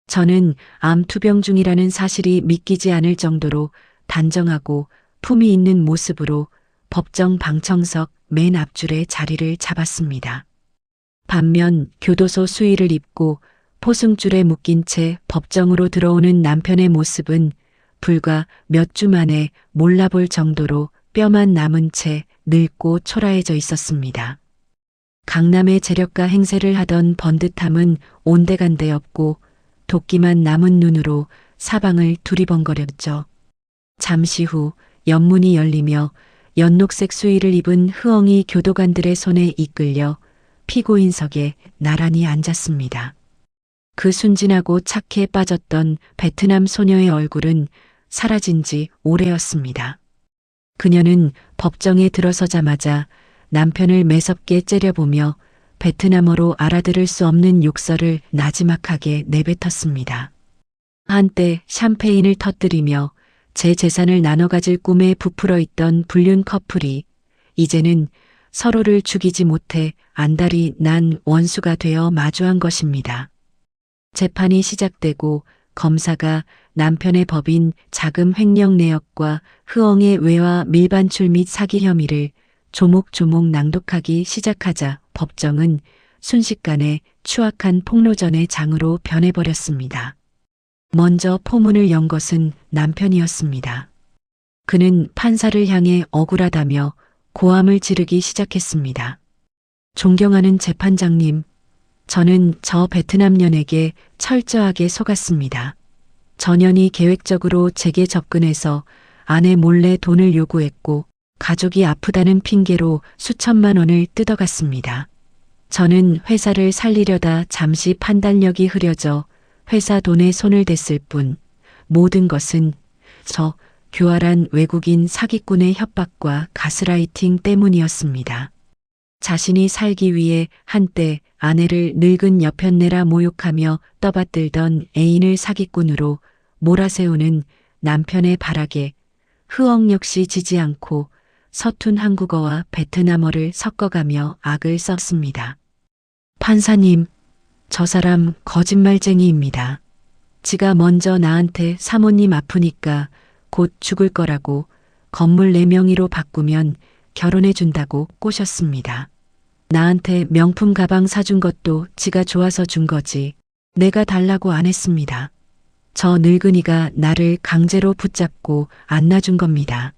저는 암 투병 중이라는 사실이 믿기지 않을 정도로 단정하고 품위 있는 모습으로 법정 방청석 맨 앞줄에 자리를 잡았습니다. 반면 교도소 수의를 입고 포승줄에 묶인 채 법정으로 들어오는 남편의 모습은 불과 몇 주 만에 몰라볼 정도로 뼈만 남은 채 늙고 초라해져 있었습니다. 강남의 재력가 행세를 하던 번듯함은 온데간데 없고 도끼만 남은 눈으로 사방을 두리번거렸죠. 잠시 후 연문이 열리며 연녹색 수의를 입은 흐엉이 교도관들의 손에 이끌려 피고인석에 나란히 앉았습니다. 그 순진하고 착해 빠졌던 베트남 소녀의 얼굴은 사라진 지 오래였습니다. 그녀는 법정에 들어서자마자 남편을 매섭게 째려보며 베트남어로 알아들을 수 없는 욕설을 나지막하게 내뱉었습니다. 한때 샴페인을 터뜨리며 제 재산을 나눠 가질 꿈에 부풀어 있던 불륜 커플이 이제는 서로를 죽이지 못해 안달이 난 원수가 되어 마주한 것입니다. 재판이 시작되고 검사가 남편의 법인 자금 횡령 내역과 흐엉의 외화 밀반출 및 사기 혐의를 조목조목 낭독하기 시작하자 법정은 순식간에 추악한 폭로전의 장으로 변해버렸습니다. 먼저 포문을 연 것은 남편이었습니다. 그는 판사를 향해 억울하다며 고함을 지르기 시작했습니다. 존경하는 재판장님, 저는 저 베트남년에게 철저하게 속았습니다. 전현이 계획적으로 제게 접근해서 아내 몰래 돈을 요구했고 가족이 아프다는 핑계로 수천만 원을 뜯어갔습니다. 저는 회사를 살리려다 잠시 판단력이 흐려져 회사 돈에 손을 댔을 뿐 모든 것은 저 교활한 외국인 사기꾼의 협박과 가스라이팅 때문이었습니다. 자신이 살기 위해 한때 아내를 늙은 여편네라 모욕하며 떠받들던 애인을 사기꾼으로 몰아세우는 남편의 발악에 흐엉 역시 지지 않고 서툰 한국어와 베트남어를 섞어가며 악을 썼습니다. 판사님, 저 사람 거짓말쟁이입니다. 지가 먼저 나한테 사모님 아프니까 곧 죽을 거라고 건물 4명의로 바꾸면 결혼해준다고 꼬셨습니다. 나한테 명품 가방 사준 것도 지가 좋아서 준 거지. 내가 달라고 안 했습니다. 저 늙은이가 나를 강제로 붙잡고 안 놔준 겁니다.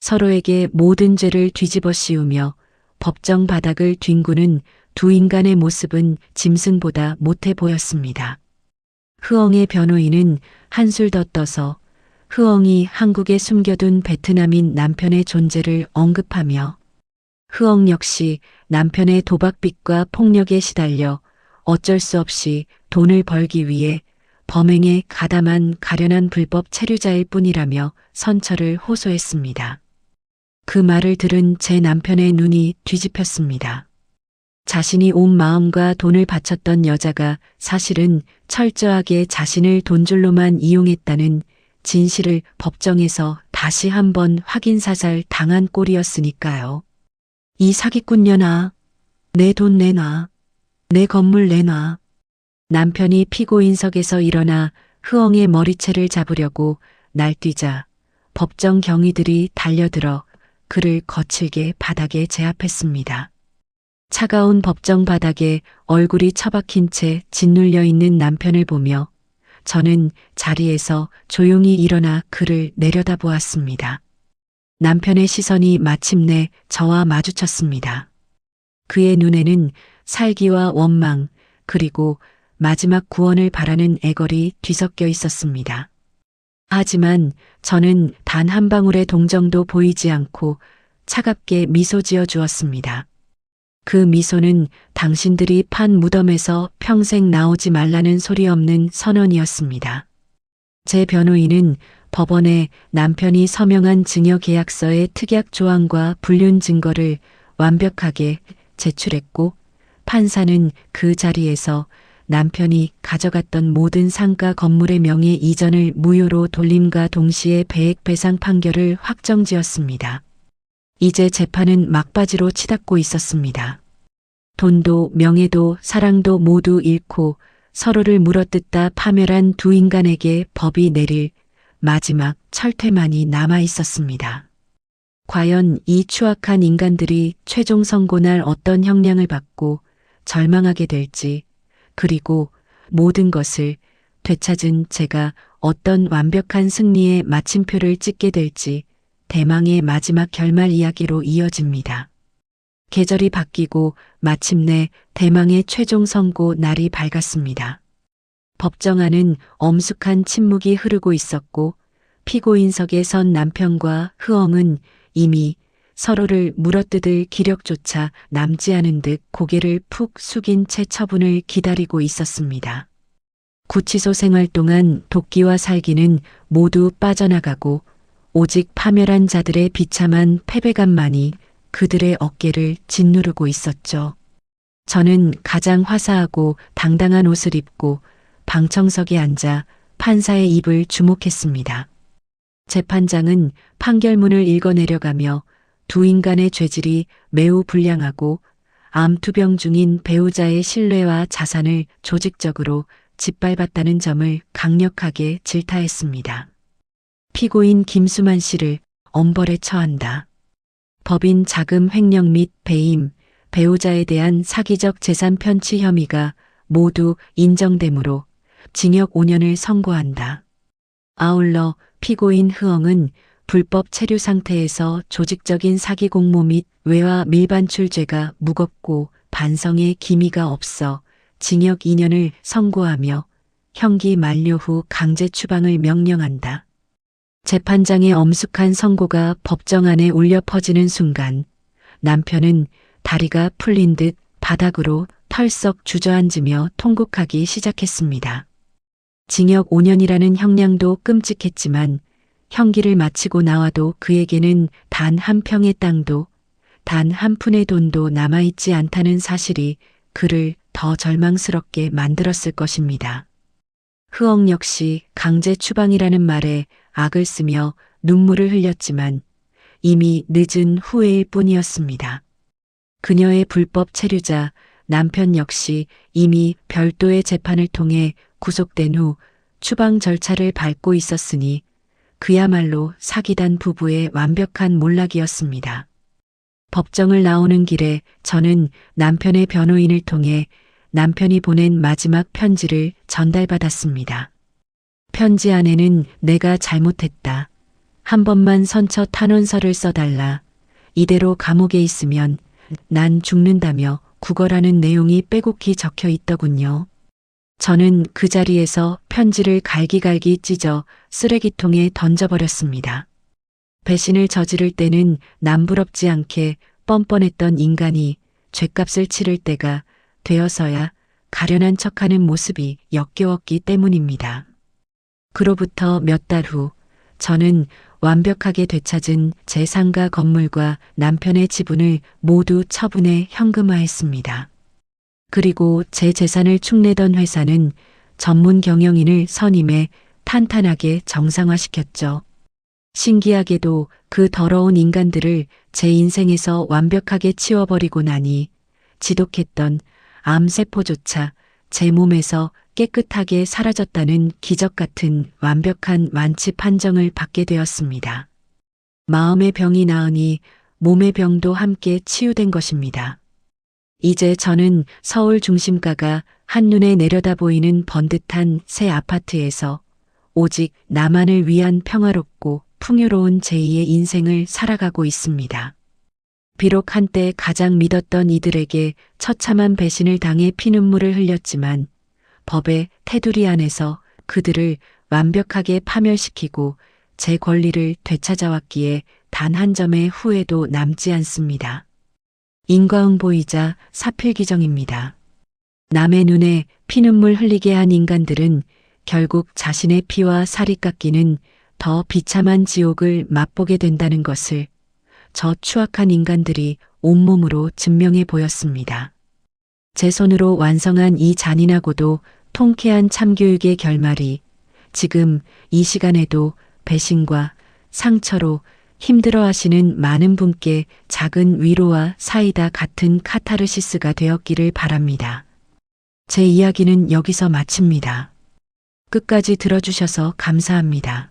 서로에게 모든 죄를 뒤집어 씌우며 법정 바닥을 뒹구는 두 인간의 모습은 짐승보다 못해 보였습니다. 흐엉의 변호인은 한술 더 떠서 흐엉이 한국에 숨겨둔 베트남인 남편의 존재를 언급하며 흐엉 역시 남편의 도박빚과 폭력에 시달려 어쩔 수 없이 돈을 벌기 위해 범행에 가담한 가련한 불법 체류자일 뿐이라며 선처를 호소했습니다. 그 말을 들은 제 남편의 눈이 뒤집혔습니다. 자신이 온 마음과 돈을 바쳤던 여자가 사실은 철저하게 자신을 돈줄로만 이용했다는 진실을 법정에서 다시 한번 확인사살 당한 꼴이었으니까요. 이 사기꾼년아, 내 돈 내놔. 내 건물 내놔. 남편이 피고인석에서 일어나 흐엉의 머리채를 잡으려고 날뛰자 법정 경위들이 달려들어 그를 거칠게 바닥에 제압했습니다. 차가운 법정 바닥에 얼굴이 처박힌 채 짓눌려 있는 남편을 보며 저는 자리에서 조용히 일어나 그를 내려다보았습니다. 남편의 시선이 마침내 저와 마주쳤습니다. 그의 눈에는 살기와 원망 그리고 마지막 구원을 바라는 애걸이 뒤섞여 있었습니다. 하지만 저는 단 한 방울의 동정도 보이지 않고 차갑게 미소 지어 주었습니다. 그 미소는 당신들이 판 무덤에서 평생 나오지 말라는 소리 없는 선언이었습니다. 제 변호인은 법원에 남편이 서명한 증여계약서의 특약 조항과 불륜 증거를 완벽하게 제출했고 판사는 그 자리에서 남편이 가져갔던 모든 상가 건물의 명의 이전을 무효로 돌림과 동시에 배액 배상 판결을 확정지었습니다. 이제 재판은 막바지로 치닫고 있었습니다. 돈도 명예도 사랑도 모두 잃고 서로를 물어뜯다 파멸한 두 인간에게 법이 내릴 마지막 철퇴만이 남아 있었습니다. 과연 이 추악한 인간들이 최종 선고날 어떤 형량을 받고 절망하게 될지, 그리고 모든 것을 되찾은 제가 어떤 완벽한 승리의 마침표를 찍게 될지 대망의 마지막 결말 이야기로 이어집니다. 계절이 바뀌고 마침내 대망의 최종 선고 날이 밝았습니다. 법정 안은 엄숙한 침묵이 흐르고 있었고 피고인석에 선 남편과 흐엉은 이미 서로를 물어뜯을 기력조차 남지 않은 듯 고개를 푹 숙인 채 처분을 기다리고 있었습니다. 구치소 생활 동안 도끼와 살기는 모두 빠져나가고 오직 파멸한 자들의 비참한 패배감만이 그들의 어깨를 짓누르고 있었죠. 저는 가장 화사하고 당당한 옷을 입고 방청석에 앉아 판사의 입을 주목했습니다. 재판장은 판결문을 읽어내려가며 두 인간의 죄질이 매우 불량하고 암투병 중인 배우자의 신뢰와 자산을 조직적으로 짓밟았다는 점을 강력하게 질타했습니다. 피고인 김수만 씨를 엄벌에 처한다. 법인 자금 횡령 및 배임, 배우자에 대한 사기적 재산 편취 혐의가 모두 인정되므로 징역 5년을 선고한다. 아울러 피고인 흐엉은 불법 체류 상태에서 조직적인 사기 공모 및 외화 밀반출죄가 무겁고 반성의 기미가 없어 징역 2년을 선고하며 형기 만료 후 강제 추방을 명령한다. 재판장의 엄숙한 선고가 법정 안에 울려 퍼지는 순간 남편은 다리가 풀린 듯 바닥으로 털썩 주저앉으며 통곡하기 시작했습니다. 징역 5년이라는 형량도 끔찍했지만 형기를 마치고 나와도 그에게는 단 한 평의 땅도 단 한 푼의 돈도 남아있지 않다는 사실이 그를 더 절망스럽게 만들었을 것입니다. 흐엉 역시 강제 추방이라는 말에 악을 쓰며 눈물을 흘렸지만 이미 늦은 후회일 뿐이었습니다. 그녀의 불법 체류자 남편 역시 이미 별도의 재판을 통해 구속된 후 추방 절차를 밟고 있었으니 그야말로 사기단 부부의 완벽한 몰락이었습니다. 법정을 나오는 길에 저는 남편의 변호인을 통해 남편이 보낸 마지막 편지를 전달받았습니다. 편지 안에는 내가 잘못했다. 한 번만 선처 탄원서를 써달라. 이대로 감옥에 있으면 난 죽는다며 구걸하는 내용이 빼곡히 적혀 있더군요. 저는 그 자리에서 편지를 갈기갈기 찢어 쓰레기통에 던져버렸습니다. 배신을 저지를 때는 남부럽지 않게 뻔뻔했던 인간이 죗값을 치를 때가 되어서야 가련한 척하는 모습이 역겨웠기 때문입니다. 그로부터 몇 달 후 저는 완벽하게 되찾은 제 상가 건물과 남편의 지분을 모두 처분해 현금화했습니다. 그리고 제 재산을 축내던 회사는 전문 경영인을 선임해 탄탄하게 정상화시켰죠. 신기하게도 그 더러운 인간들을 제 인생에서 완벽하게 치워버리고 나니 지독했던 암세포조차 제 몸에서 깨끗하게 사라졌다는 기적 같은 완벽한 완치 판정을 받게 되었습니다. 마음의 병이 나으니 몸의 병도 함께 치유된 것입니다. 이제 저는 서울 중심가가 한눈에 내려다 보이는 번듯한 새 아파트에서 오직 나만을 위한 평화롭고 풍요로운 제2의 인생을 살아가고 있습니다. 비록 한때 가장 믿었던 이들에게 처참한 배신을 당해 피눈물을 흘렸지만 법의 테두리 안에서 그들을 완벽하게 파멸시키고 제 권리를 되찾아왔기에 단 한 점의 후회도 남지 않습니다. 인과응보이자 사필귀정입니다. 남의 눈에 피눈물 흘리게 한 인간들은 결국 자신의 피와 살이 깎이는 더 비참한 지옥을 맛보게 된다는 것을 저 추악한 인간들이 온몸으로 증명해 보였습니다. 제 손으로 완성한 이 잔인하고도 통쾌한 참교육의 결말이 지금 이 시간에도 배신과 상처로 힘들어하시는 많은 분께 작은 위로와 사이다 같은 카타르시스가 되었기를 바랍니다. 제 이야기는 여기서 마칩니다. 끝까지 들어주셔서 감사합니다.